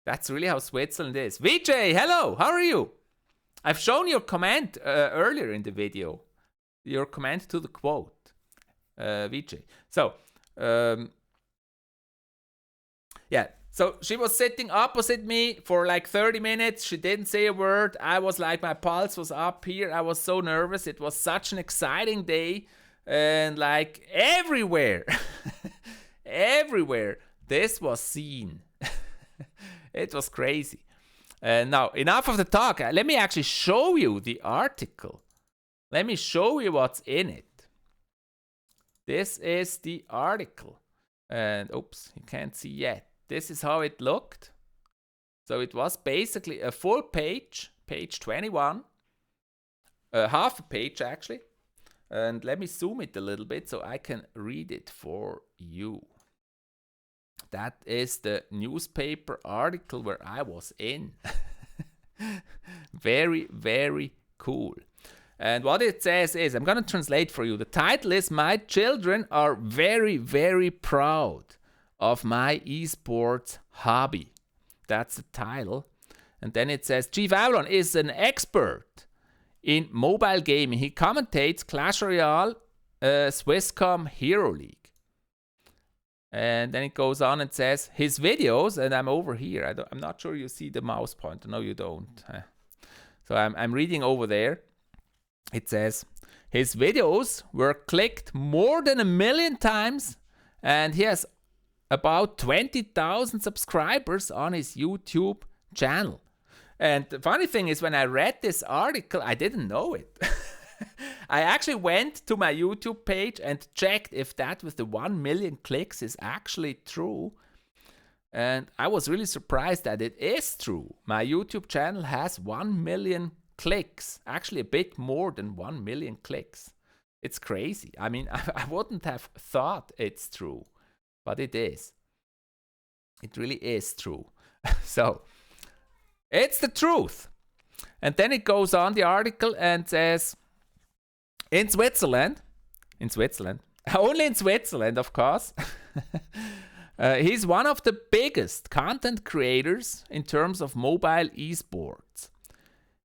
[SPEAKER 1] That's really how Switzerland is. Vijay, hello, how are you? I've shown your comment earlier in the video. Your comment to the quote, Vijay. So, Yeah, so she was sitting opposite me for like 30 minutes. She didn't say a word. I was like, my pulse was up here. I was so nervous. It was such an exciting day. And like everywhere, everywhere, this was seen. It was crazy. Now, enough of the talk. Let me actually show you the article. Let me show you what's in it. This is the article. And oops, you can't see yet. This is how it looked. So it was basically a full page, page 21. Half a page actually. And let me zoom it a little bit so I can read it for you. That is the newspaper article where I was in. Very, very cool. And what it says is, I'm going to translate for you. The title is, "My children are very, very proud of my esports hobby." That's the title. And then it says, ChiefAvalon is an expert in mobile gaming. He commentates Clash Royale, Swisscom Hero League. And then it goes on and says, his videos, and I'm over here. I'm not sure you see the mouse pointer. No, you don't. So I'm reading over there. It says, his videos were clicked more than 1 million times, and he has about 20,000 subscribers on his YouTube channel. And the funny thing is, when I read this article, I didn't know it. I actually went to my YouTube page and checked if that with the 1 million clicks is actually true. And I was really surprised that it is true. My YouTube channel has 1 million clicks, actually a bit more than 1 million clicks. It's crazy. I mean, I wouldn't have thought it's true, but it is. It really is true. So, it's the truth. And then it goes on the article and says, in Switzerland, only in Switzerland, of course, he's one of the biggest content creators in terms of mobile esports.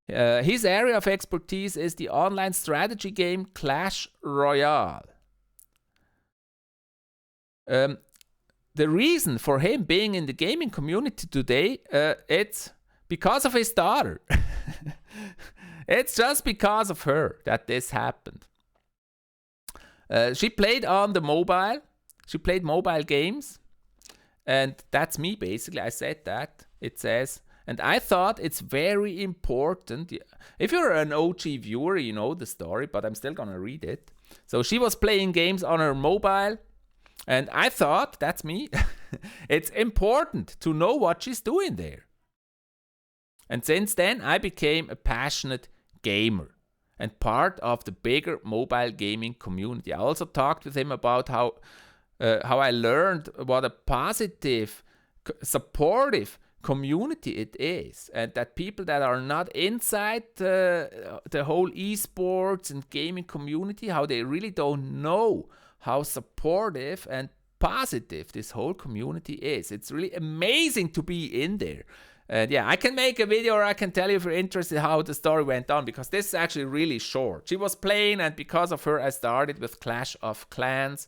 [SPEAKER 1] His area of expertise is the online strategy game Clash Royale. The reason for him being in the gaming community today, it's because of his daughter. It's just because of her that this happened. She played on the mobile. She played mobile games. And that's me, basically. I said that. It says, and I thought it's very important. If you're an OG viewer, you know the story, but I'm still going to read it. So she was playing games on her mobile. And I thought, that's me, it's important to know what she's doing there. And since then, I became a passionate gamer and part of the bigger mobile gaming community. I also talked with him about how I learned what a positive, supportive community it is, and that people that are not inside the whole esports and gaming community, how they really don't know how supportive and positive this whole community is. It's really amazing to be in there. And yeah, I can make a video, or I can tell you if you're interested how the story went on, because this is actually really short. She was playing, and because of her, I started with Clash of Clans.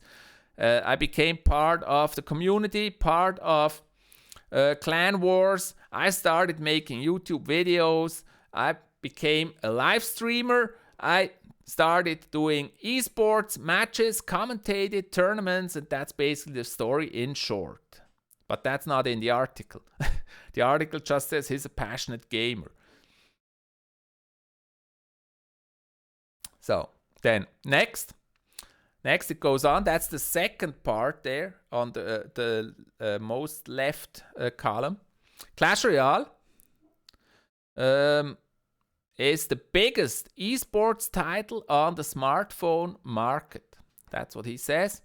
[SPEAKER 1] I became part of the community, part of Clan Wars. I started making YouTube videos. I became a live streamer. I started doing esports matches, commentated tournaments, and that's basically the story in short. But that's not in the article. The article just says he's a passionate gamer. So, then next it goes on. That's the second part there on the most left column. Clash Royale is the biggest esports title on the smartphone market. That's what he says.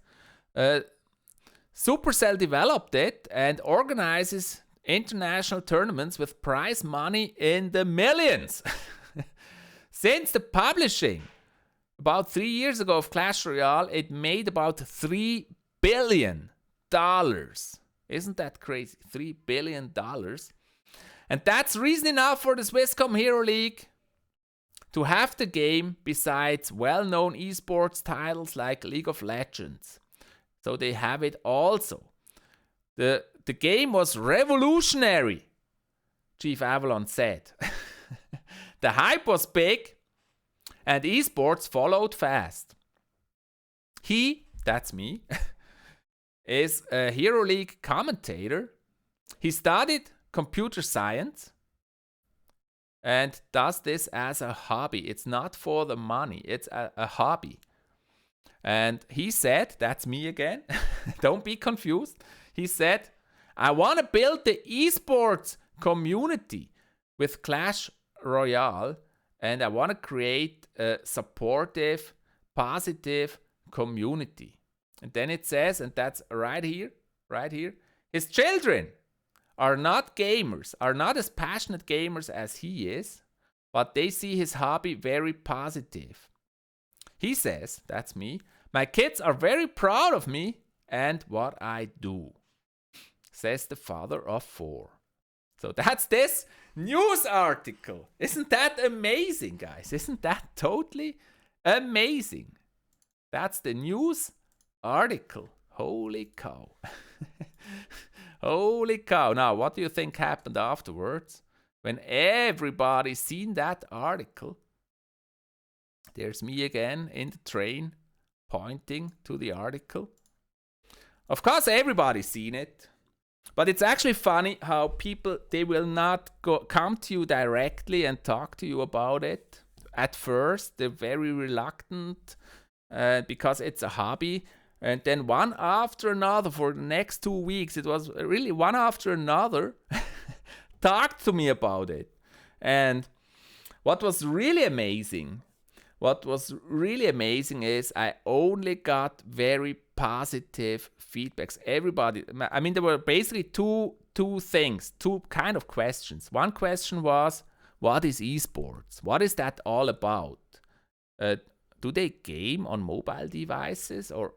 [SPEAKER 1] Supercell developed it and organizes international tournaments with prize money in the millions. Since the publishing about 3 years ago of Clash Royale, it made about $3 billion. Isn't that crazy? $3 billion. And that's reason enough for the Swisscom Hero League to have the game besides well-known esports titles like League of Legends. So they have it also. The the game was revolutionary, ChiefAvalon said. The hype was big, and esports followed fast. He, that's me, is a Hero League commentator. He studied computer science and does this as a hobby. It's not for the money, it's a hobby. And he said, that's me again, don't be confused. He said, I want to build the esports community with Clash Royale, and I want to create a supportive, positive community. And then it says, and that's right here, his children are not gamers, are not as passionate gamers as he is, but they see his hobby very positive. He says, that's me, my kids are very proud of me and what I do, says the father of 4. So that's this news article. Isn't that amazing, guys? Isn't that totally amazing? That's the news article. Holy cow. Holy cow. Now, what do you think happened afterwards? When everybody seen that article, there's me again in the train pointing to the article. Of course, everybody's seen it. But it's actually funny how people, they will not come to you directly and talk to you about it. At first, they're very reluctant because it's a hobby. And then one after another, for the next 2 weeks, it was really one after another, talked to me about it. And what was really amazing is I only got very positive feedbacks. Everybody, I mean, there were basically two kind of questions. One question was, what is esports? What is that all about? Do they game on mobile devices? Or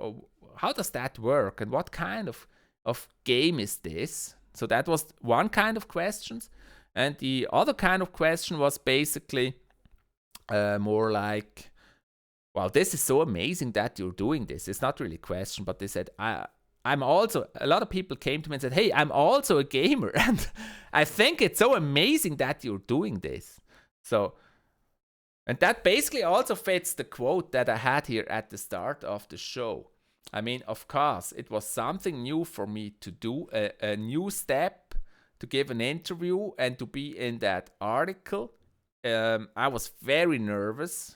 [SPEAKER 1] how does that work? And what kind of game is this? So that was one kind of questions. And the other kind of question was basically more like, wow, this is so amazing that you're doing this. It's not really a question, but they said, I'm also, a lot of people came to me and said, hey, I'm also a gamer. And I think it's so amazing that you're doing this. So, and that basically also fits the quote that I had here at the start of the show. I mean, of course, it was something new for me to do, a new step, to give an interview and to be in that article. I was very nervous,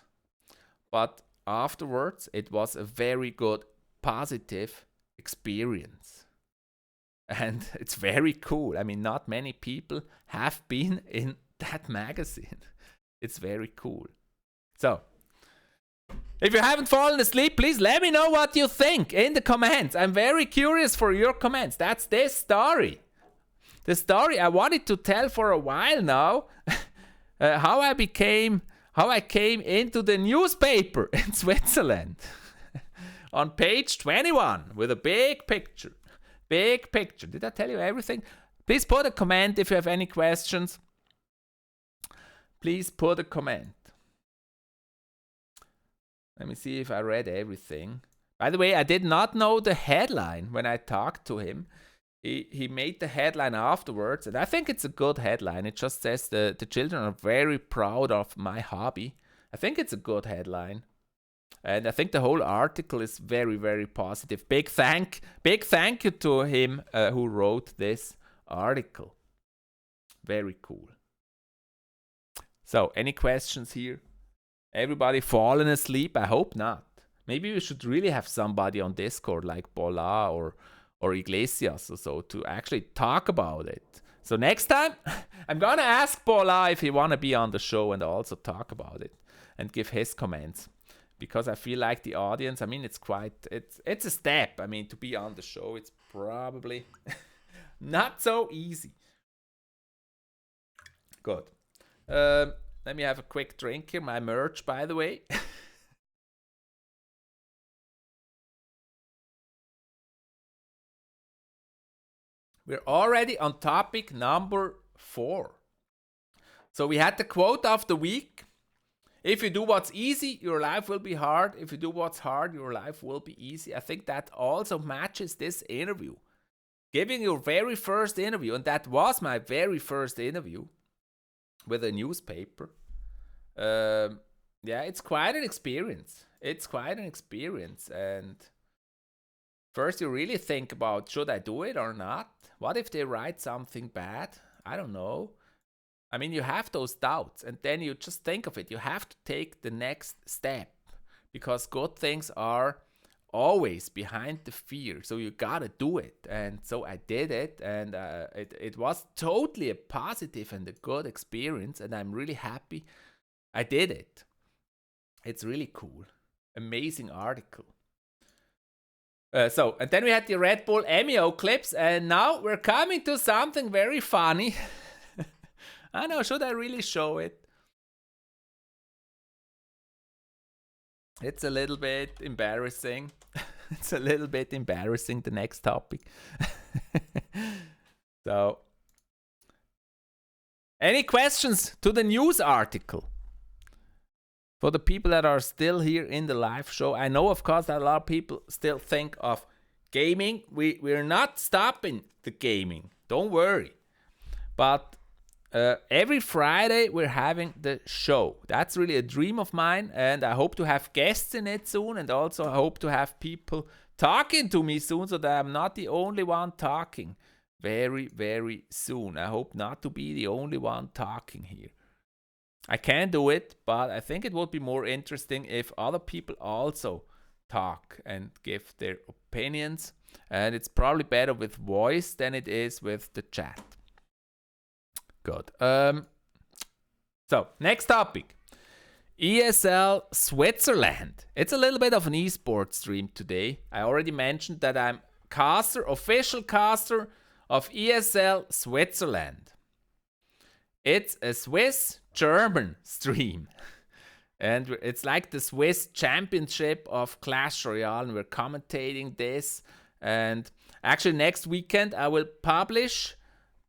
[SPEAKER 1] but afterwards it was a very good, positive experience. And it's very cool. I mean, not many people have been in that magazine. It's very cool. So, if you haven't fallen asleep, please let me know what you think in the comments. I'm very curious for your comments. That's this story. The story I wanted to tell for a while now. How I came into the newspaper in Switzerland. On page 21 with a big picture. Big picture. Did I tell you everything? Please put a comment if you have any questions. Please put a comment. Let me see if I read everything. By the way, I did not know the headline when I talked to him. He made the headline afterwards, and I think it's a good headline. It just says the children are very proud of my hobby. I think it's a good headline. And I think the whole article is very, very positive. Big thank you to him who wrote this article. Very cool. So, any questions here? Everybody fallen asleep? I hope not. Maybe we should really have somebody on Discord like Bola or Iglesias or so to actually talk about it. So next time, I'm gonna ask Bola if he wanna be on the show and also talk about it and give his comments. Because I feel like the audience, I mean, it's a step. I mean, to be on the show, it's probably not so easy. Good. Let me have a quick drink here. My merch, by the way. We're already on topic number 4. So we had the quote of the week. If you do what's easy, your life will be hard. If you do what's hard, your life will be easy. I think that also matches this interview. giving your very first interview, and that was my very first interview with a newspaper. Yeah, it's quite an experience. And first you really think about, should I do it or not? What if they write something bad? I don't know. I mean, you have those doubts, and then you just think of it. You have to take the next step, because good things are always behind the fear. So you gotta do it. And so I did it, and it was totally a positive and a good experience, and I'm really happy I did it. It's really cool. Amazing article. And then we had the Redbull MEO clips, and now we're coming to something very funny. I know, should I really show it? It's a little bit embarrassing. It's a little bit embarrassing, the next topic. So, any questions to the news article? For the people that are still here in the live show, I know, of course, that a lot of people still think of gaming. We're not stopping the gaming. Don't worry. But every Friday we're having the show. That's really a dream of mine, and I hope to have guests in it soon, and also I hope to have people talking to me soon, so that I'm not the only one talking very, very soon. I hope not to be the only one talking here. I can do it, but I think it would be more interesting if other people also talk and give their opinions, and it's probably better with voice than it is with the chat. Good. So, next topic. ESL Switzerland. It's a little bit of an esports stream today. I already mentioned that I'm official caster of ESL Switzerland. It's a Swiss-German stream. And it's like the Swiss Championship of Clash Royale, and we're commentating this. And actually next weekend I will publish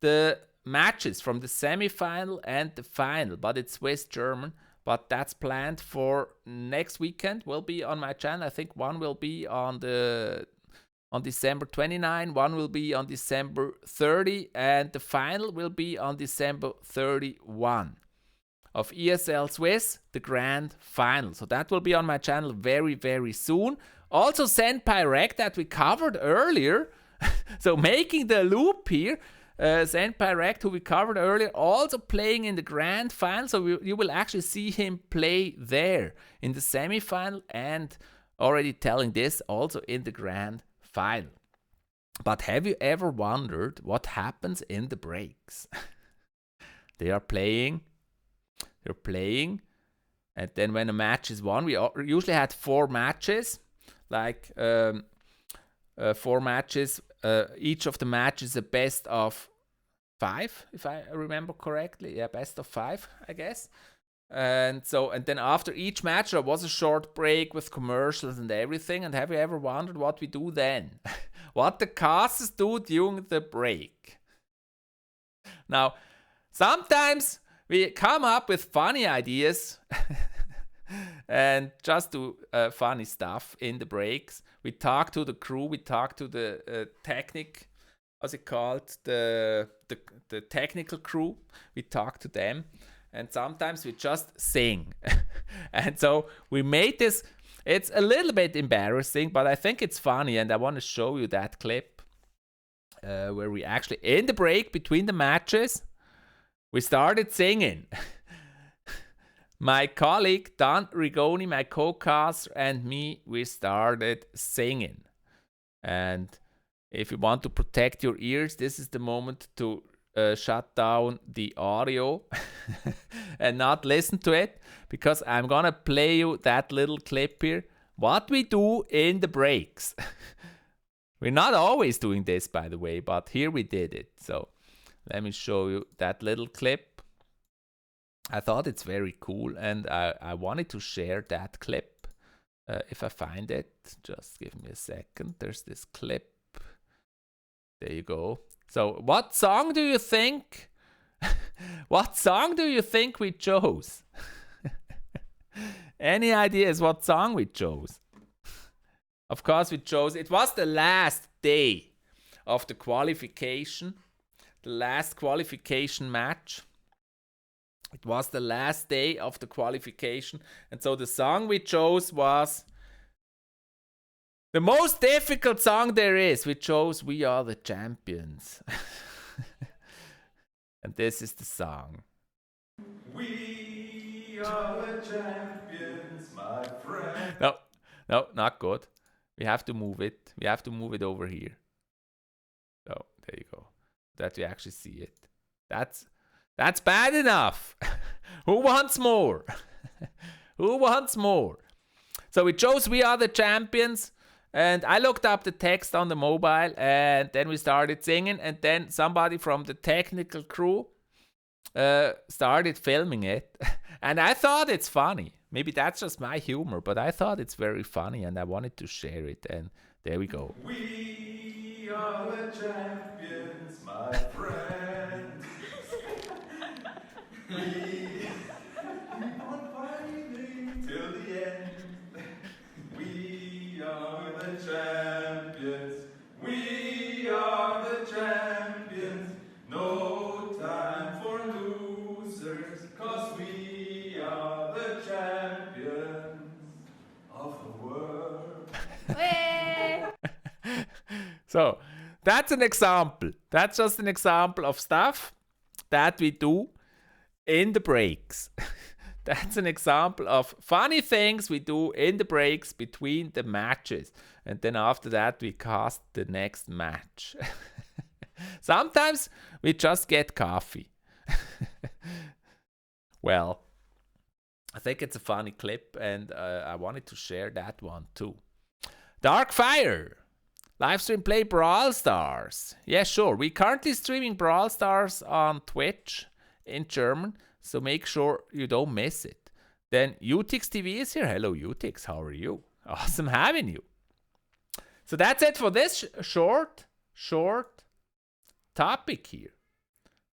[SPEAKER 1] the matches from the semi-final and the final, but it's Swiss-German. But that's planned for next weekend. Will be on my channel. I think one will be on December 29, one will be on December 30, and the final will be on December 31 of ESL Swiss, the grand final. So that will be on my channel very, very soon. Also Senpai Rekt that we covered earlier. So making the loop here. Senpai Rekt, who we covered earlier, also playing in the grand final. So you will actually see him play there in the semi-final, and already telling this also in the grand final. But have you ever wondered what happens in the breaks? They're playing, and then when a match is won, we usually had 4 matches, like 4 matches. Each of the matches is a best of 5, if I remember correctly. Yeah, best of 5, I guess. And then after each match there was a short break with commercials and everything. And have you ever wondered what we do then? What the casters do during the break? Now, sometimes we come up with funny ideas and just do funny stuff in the breaks. We talk to the crew, we talk to the what's it called? The technical crew. We talk to them, and sometimes we just sing. And so we made this. It's a little bit embarrassing, but I think it's funny, and I want to show you that clip where we actually, in the break between the matches, we started singing. My colleague Dan Rigoni, my co-caster, and me, we started singing. And if you want to protect your ears, this is the moment to shut down the audio and not listen to it, because I'm gonna play you that little clip here. What we do in the breaks. We're not always doing this, by the way, but here we did it. So let me show you that little clip. I thought it's very cool, and I wanted to share that clip. If I find it, just give me a second. There's this clip. There you go. So what song do you think? What song do you think we chose? Any ideas what song we chose? Of course we chose, it was the last day of the qualification, the last qualification match. It was the last day of the qualification. And so the song we chose was the most difficult song there is. We chose We Are the Champions. And this is the song.
[SPEAKER 5] We are the champions, my friend.
[SPEAKER 1] No, not good. We have to move it. We have to move it over here. So, there you go. That we actually see it. That's bad enough. Who wants more? Who wants more? So we chose We Are the Champions. And I looked up the text on the mobile. And then we started singing. And then somebody from the technical crew started filming it. And I thought it's funny. Maybe that's just my humor. But I thought it's very funny. And I wanted to share it. And there we go.
[SPEAKER 5] We are the champions, my friend. We keep on fighting till the end. We are the champions. We are the champions. No time for losers, 'cause we are the champions of the world.
[SPEAKER 1] So, that's an example. That's just an example of stuff that we do in the breaks. That's an example of funny things we do in the breaks between the matches. And then after that, we cast the next match. Sometimes we just get coffee. Well, I think it's a funny clip, and I wanted to share that one too. Dark Fire. Livestream play Brawl Stars. Yeah, sure. We're currently streaming Brawl Stars on Twitch in German, so make sure you don't miss it. Then Utix TV is here. Hello, Utix. How are you? Awesome having you. So that's it for this short topic here.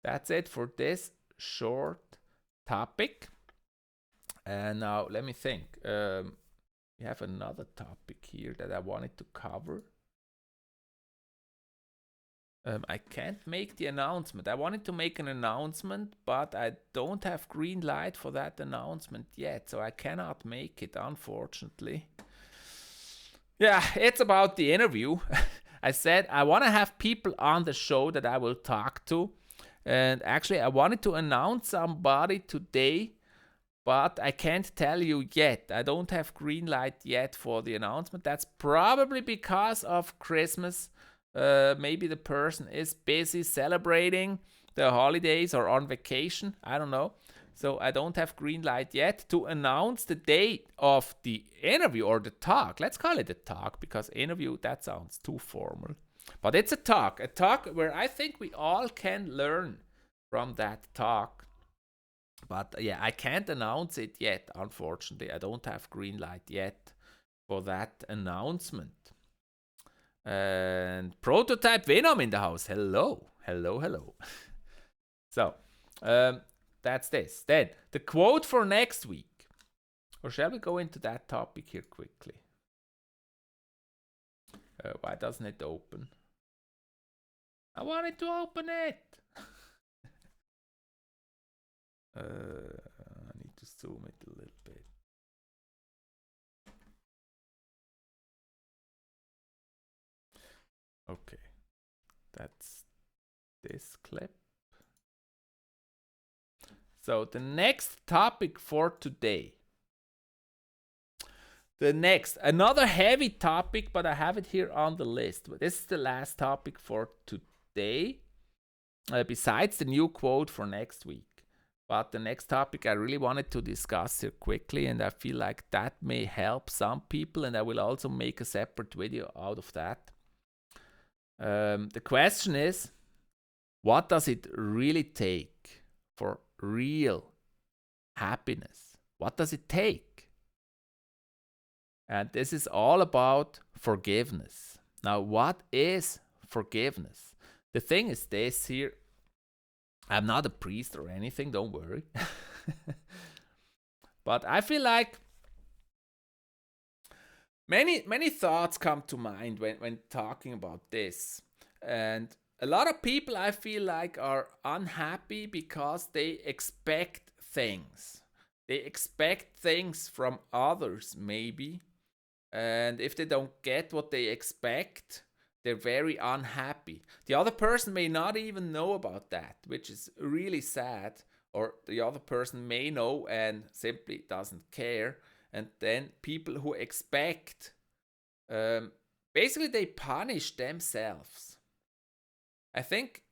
[SPEAKER 1] That's it for this short topic. And now let me think. We have another topic here that I wanted to cover. I can't make the announcement. I wanted to make an announcement, but I don't have green light for that announcement yet, so I cannot make it, unfortunately. Yeah, it's about the interview. I said I want to have people on the show that I will talk to. And actually, I wanted to announce somebody today, but I can't tell you yet. I don't have green light yet for the announcement. That's probably because of Christmas. Maybe the person is busy celebrating the holidays or on vacation. I don't know. So I don't have green light yet to announce the date of the interview or the talk. Let's call it a talk, because interview, that sounds too formal. But it's a talk where I think we all can learn from that talk. But yeah, I can't announce it yet, unfortunately. I don't have green light yet for that announcement. And Prototype Venom in the house. Hello. So, that's this. Then, the quote for next week. Or shall we go into that topic here quickly? Why doesn't it open? I wanted to open it. I need to zoom it a little bit. Okay, that's this clip. So the next topic for today. Another heavy topic, but I have it here on the list. But this is the last topic for today, besides the new quote for next week. But the next topic I really wanted to discuss here quickly, and I feel like that may help some people, and I will also make a separate video out of that. The question is, what does it really take for real happiness? What does it take? And this is all about forgiveness. Now, what is forgiveness? The thing is this here. I'm not a priest or anything, don't worry. But I feel like many thoughts come to mind when talking about this. And a lot of people, I feel like, are unhappy because they expect things. They expect things from others, maybe. And if they don't get what they expect, they're very unhappy. The other person may not even know about that, which is really sad. Or the other person may know and simply doesn't care. And then people who expect, basically they punish themselves. I think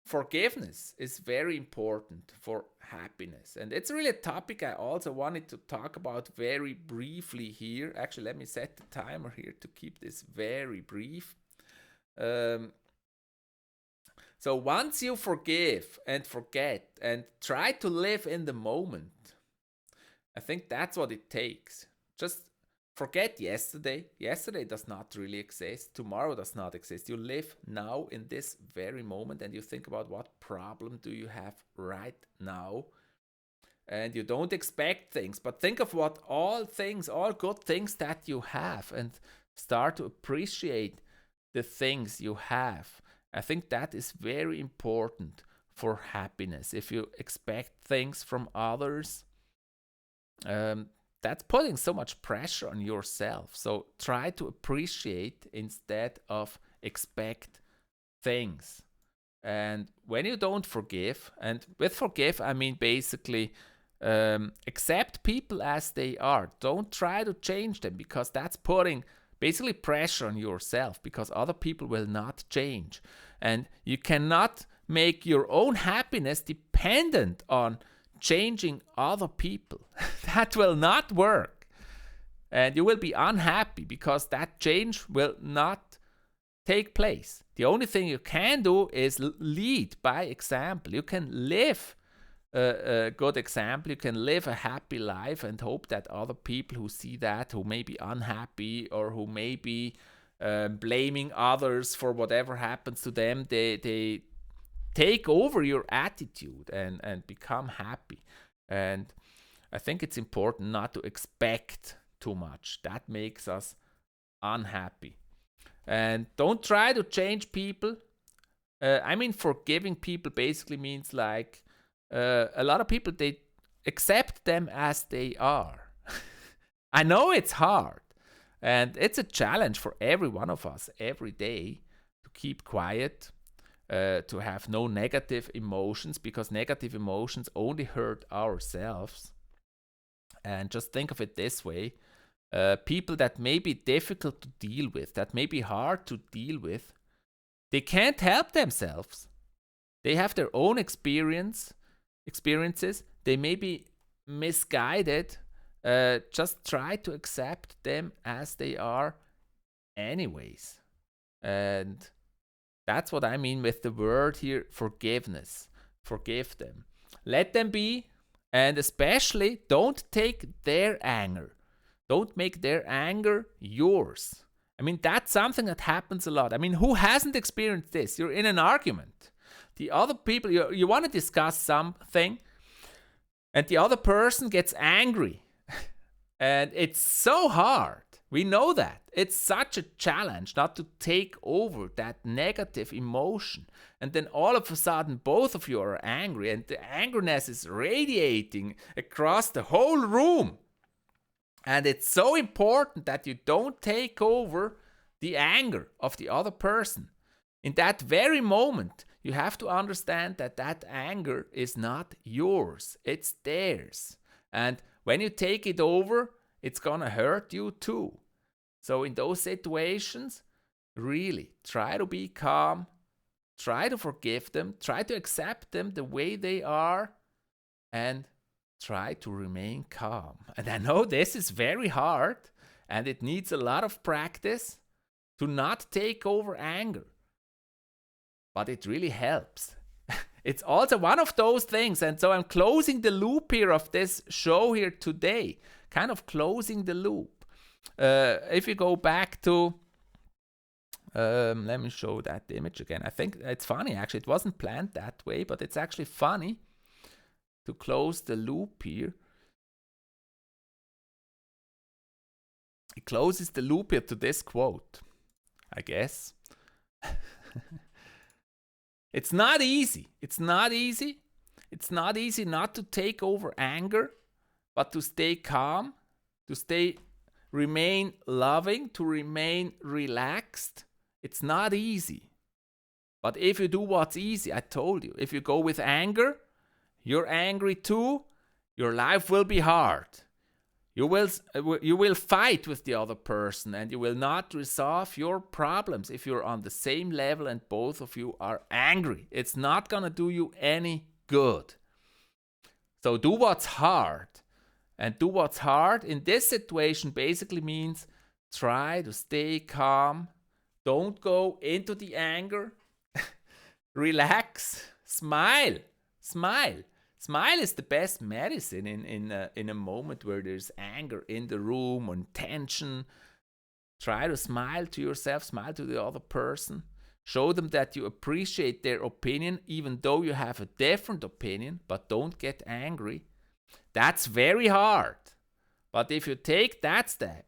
[SPEAKER 1] forgiveness is very important for happiness. And it's really a topic I also wanted to talk about very briefly here. Actually, let me set the timer here to keep this very brief. So once you forgive and forget and try to live in the moment, I think that's what it takes. Just forget yesterday. Yesterday does not really exist. Tomorrow does not exist. You live now in this very moment and you think about what problem do you have right now. And you don't expect things, but think of what all good things that you have and start to appreciate the things you have. I think that is very important for happiness. If you expect things from others, that's putting so much pressure on yourself. So try to appreciate instead of expect things. And when you don't forgive, and with forgive, I mean basically accept people as they are. Don't try to change them, because that's putting basically pressure on yourself, because other people will not change. And you cannot make your own happiness dependent on changing other people. That will not work. And you will be unhappy because that change will not take place. The only thing you can do is lead by example. You can live a good example. You can live a happy life and hope that other people who see that, who may be unhappy or who may be blaming others for whatever happens to them, they take over your attitude and become happy. And I think it's important not to expect too much. That makes us unhappy. And don't try to change people. I mean, forgiving people basically means like a lot of people, they accept them as they are. I know it's hard. And it's a challenge for every one of us every day to keep quiet, to have no negative emotions, because negative emotions only hurt ourselves. And just think of it this way. People that may be difficult to deal with, that may be hard to deal with, they can't help themselves. They have their own experiences. They may be misguided. Just try to accept them as they are anyways. And that's what I mean with the word here, forgiveness. Forgive them. Let them be. And especially don't take their anger. Don't make their anger yours. I mean, that's something that happens a lot. I mean, who hasn't experienced this? You're in an argument. The other people, you want to discuss something, and the other person gets angry. And it's so hard. We know that. It's such a challenge not to take over that negative emotion. And then all of a sudden, both of you are angry, and the angerness is radiating across the whole room. And it's so important that you don't take over the anger of the other person. In that very moment, you have to understand that that anger is not yours. It's theirs. And when you take it over, it's gonna hurt you too. So in those situations, really try to be calm, try to forgive them, try to accept them the way they are, and try to remain calm. And I know this is very hard, and it needs a lot of practice to not take over anger. But it really helps. It's also one of those things, and so I'm closing the loop here of this show here today, kind of closing the loop. If you go back to, let me show that image again. I think it's funny, actually. It wasn't planned that way, but it's actually funny to close the loop here. It closes the loop here to this quote, I guess. It's not easy. It's not easy. It's not easy not to take over anger, but to stay calm, to remain loving, to remain relaxed. It's not easy. But if you do what's easy, I told you, if you go with anger, you're angry too, your life will be hard. You will fight with the other person and you will not resolve your problems if you're on the same level and both of you are angry. It's not going to do you any good. So do what's hard. And do what's hard in this situation basically means try to stay calm. Don't go into the anger. Relax. Smile. Smile. Smile is the best medicine in a moment where there's anger in the room or tension. Try to smile to yourself, smile to the other person. Show them that you appreciate their opinion even though you have a different opinion, but don't get angry. That's very hard. But if you take that step,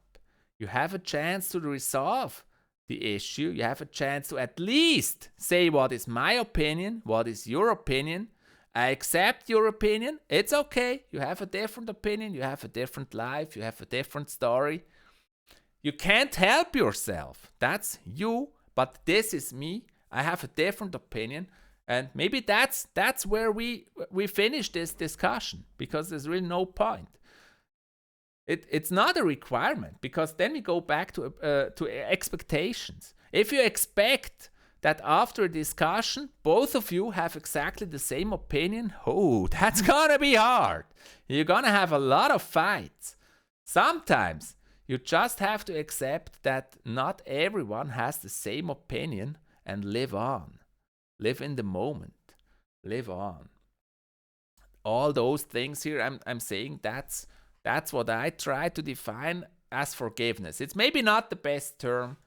[SPEAKER 1] you have a chance to resolve the issue. You have a chance to at least say what is my opinion, what is your opinion. I accept your opinion. It's okay. You have a different opinion. You have a different life. You have a different story. You can't help yourself. That's you. But this is me. I have a different opinion. And maybe that's where we finish this discussion, because there's really no point. It's not a requirement, because then we go back to expectations. If you expect that after a discussion, both of you have exactly the same opinion, that's gonna be hard. You're gonna have a lot of fights. Sometimes you just have to accept that not everyone has the same opinion and live on. Live in the moment. Live on. All those things here, I'm saying that's what I try to define as forgiveness. It's maybe not the best term,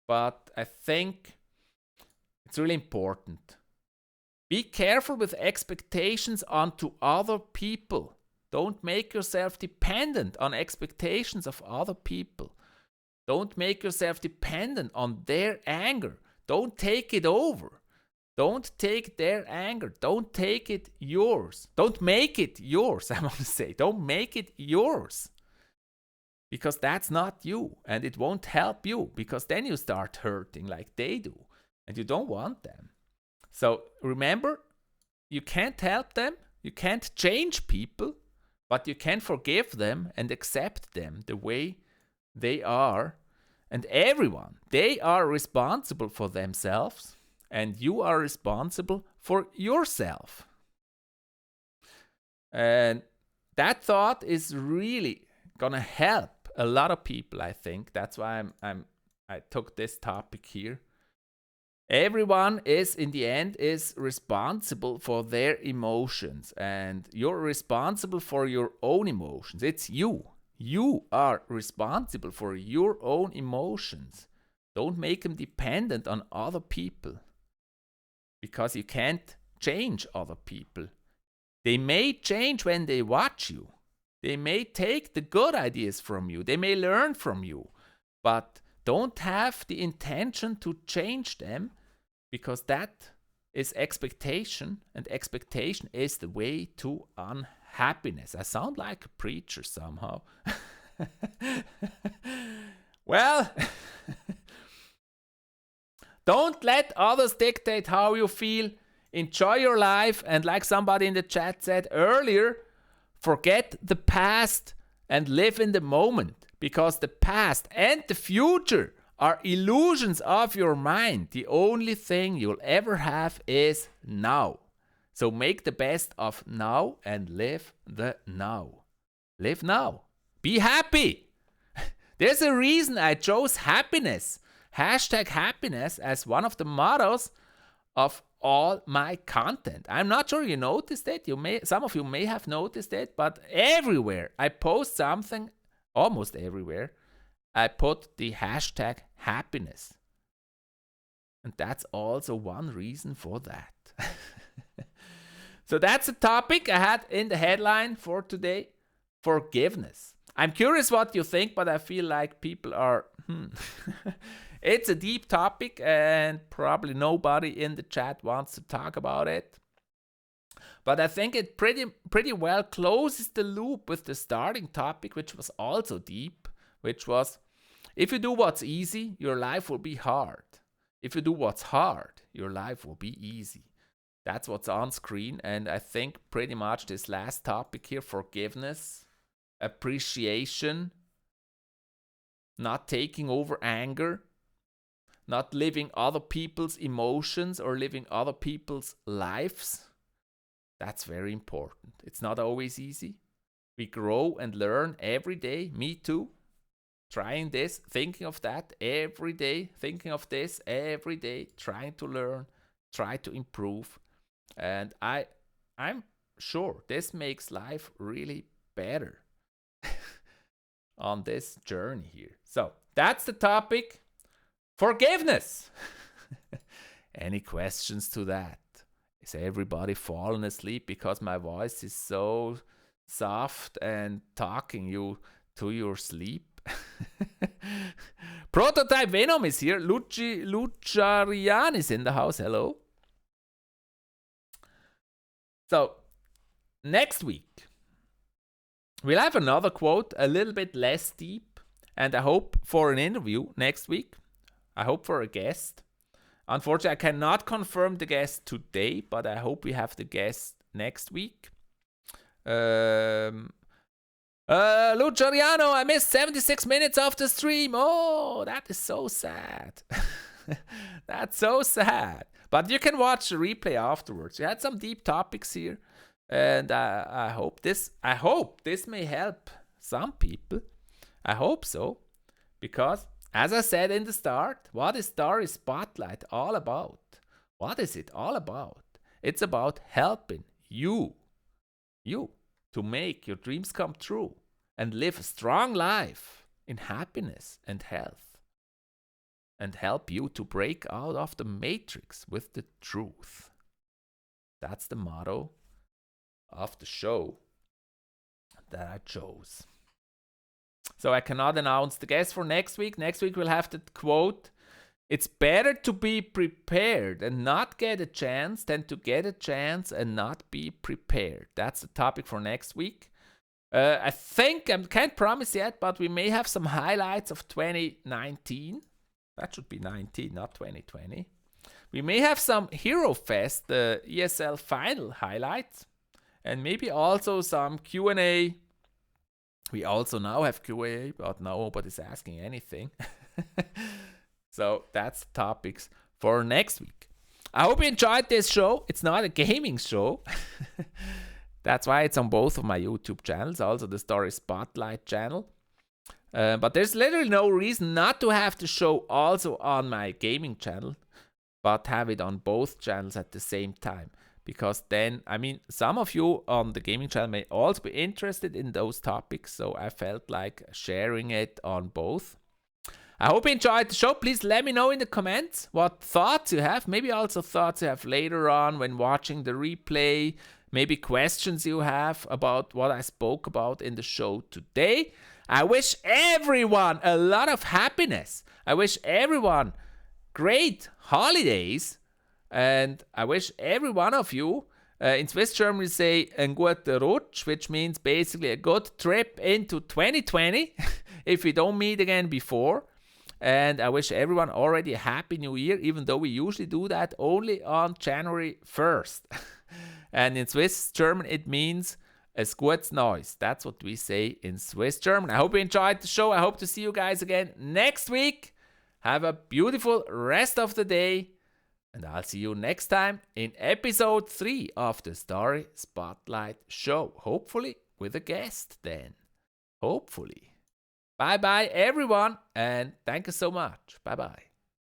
[SPEAKER 1] but I think it's really important. Be careful with expectations onto other people. Don't make yourself dependent on expectations of other people. Don't make yourself dependent on their anger. Don't take it over. Don't take their anger. Don't take it yours. Don't make it yours, I want to say. Don't make it yours. Because that's not you. And it won't help you. Because then you start hurting like they do. And you don't want them. So remember, you can't help them. You can't change people. But you can forgive them and accept them the way they are. And everyone, they are responsible for themselves. And you are responsible for yourself. And that thought is really gonna help a lot of people, I think. That's why I took this topic here. Everyone is, in the end, is responsible for their emotions. And you're responsible for your own emotions. It's you. You are responsible for your own emotions. Don't make them dependent on other people. Because you can't change other people. They may change when they watch you. They may take the good ideas from you. They may learn from you. But don't have the intention to change them, because that is expectation. And expectation is the way to unhappiness. I sound like a preacher somehow. Well... Don't let others dictate how you feel. Enjoy your life. And like somebody in the chat said earlier, forget the past and live in the moment. Because the past and the future are illusions of your mind. The only thing you'll ever have is now. So make the best of now and live the now. Live now. Be happy. There's a reason I chose happiness. #happiness as one of the mottos of all my content. I'm not sure you noticed it. Some of you may have noticed it, but everywhere I post something, almost everywhere, I put the #happiness. And that's also one reason for that. So that's a topic I had in the headline for today. Forgiveness. I'm curious what you think, but I feel like people are... It's a deep topic, and probably nobody in the chat wants to talk about it. But I think it pretty well closes the loop with the starting topic, which was also deep, which was, if you do what's easy, your life will be hard. If you do what's hard, your life will be easy. That's what's on screen, and I think pretty much this last topic here, forgiveness, appreciation, not taking over anger, not living other people's emotions or living other people's lives. That's very important. It's not always easy. We grow and learn every day. Me too. Trying this, thinking of that every day, thinking of this every day, trying to learn, try to improve. And I'm sure this makes life really better on this journey here. So that's the topic. Forgiveness. Any questions to that? Is everybody falling asleep because my voice is so soft and talking you to your sleep? Prototype Venom is here. Lucharian is in the house. Hello. So, next week, we'll have another quote, a little bit less deep, and I hope for an interview next week. I hope for a guest. Unfortunately, I cannot confirm the guest today, but I hope we have the guest next week. Luciano, I missed 76 minutes of the stream. Oh, that is so sad. That's so sad. But you can watch the replay afterwards. We had some deep topics here, and I hope this may help some people. I hope so, because as I said in the start, what is Starry Spotlight all about? What is it all about? It's about helping you to make your dreams come true and live a strong life in happiness and health, and help you to break out of the matrix with the truth. That's the motto of the show that I chose. So I cannot announce the guest for next week. Next week we'll have the quote, "It's better to be prepared and not get a chance than to get a chance and not be prepared." That's the topic for next week. I think, I can't promise yet, but we may have some highlights of 2019. That should be 19, not 2020. We may have some Hero Fest, the ESL final highlights, and maybe also some Q&A. We also now have Q&A, but nobody's asking anything. So that's the topics for next week. I hope you enjoyed this show. It's not a gaming show. That's why it's on both of my YouTube channels, also the Story Spotlight channel. But there's literally no reason not to have the show also on my gaming channel, but have it on both channels at the same time. Because then, I mean, some of you on the gaming channel may also be interested in those topics, so I felt like sharing it on both. I hope you enjoyed the show. Please let me know in the comments what thoughts you have, maybe also thoughts you have later on when watching the replay, maybe questions you have about what I spoke about in the show today. I wish everyone a lot of happiness. I wish everyone great holidays. And I wish every one of you, in Swiss German we say ein guter Rutsch, which means basically a good trip into 2020, if we don't meet again before. And I wish everyone already a happy new year, even though we usually do that only on January 1st. And in Swiss German it means es gutes Neues. That's what we say in Swiss German. I hope you enjoyed the show. I hope to see you guys again next week. Have a beautiful rest of the day. And I'll see you next time in episode 3 of the Story Spotlight Show. Hopefully with a guest then. Hopefully. Bye-bye everyone, and thank you so much. Bye-bye.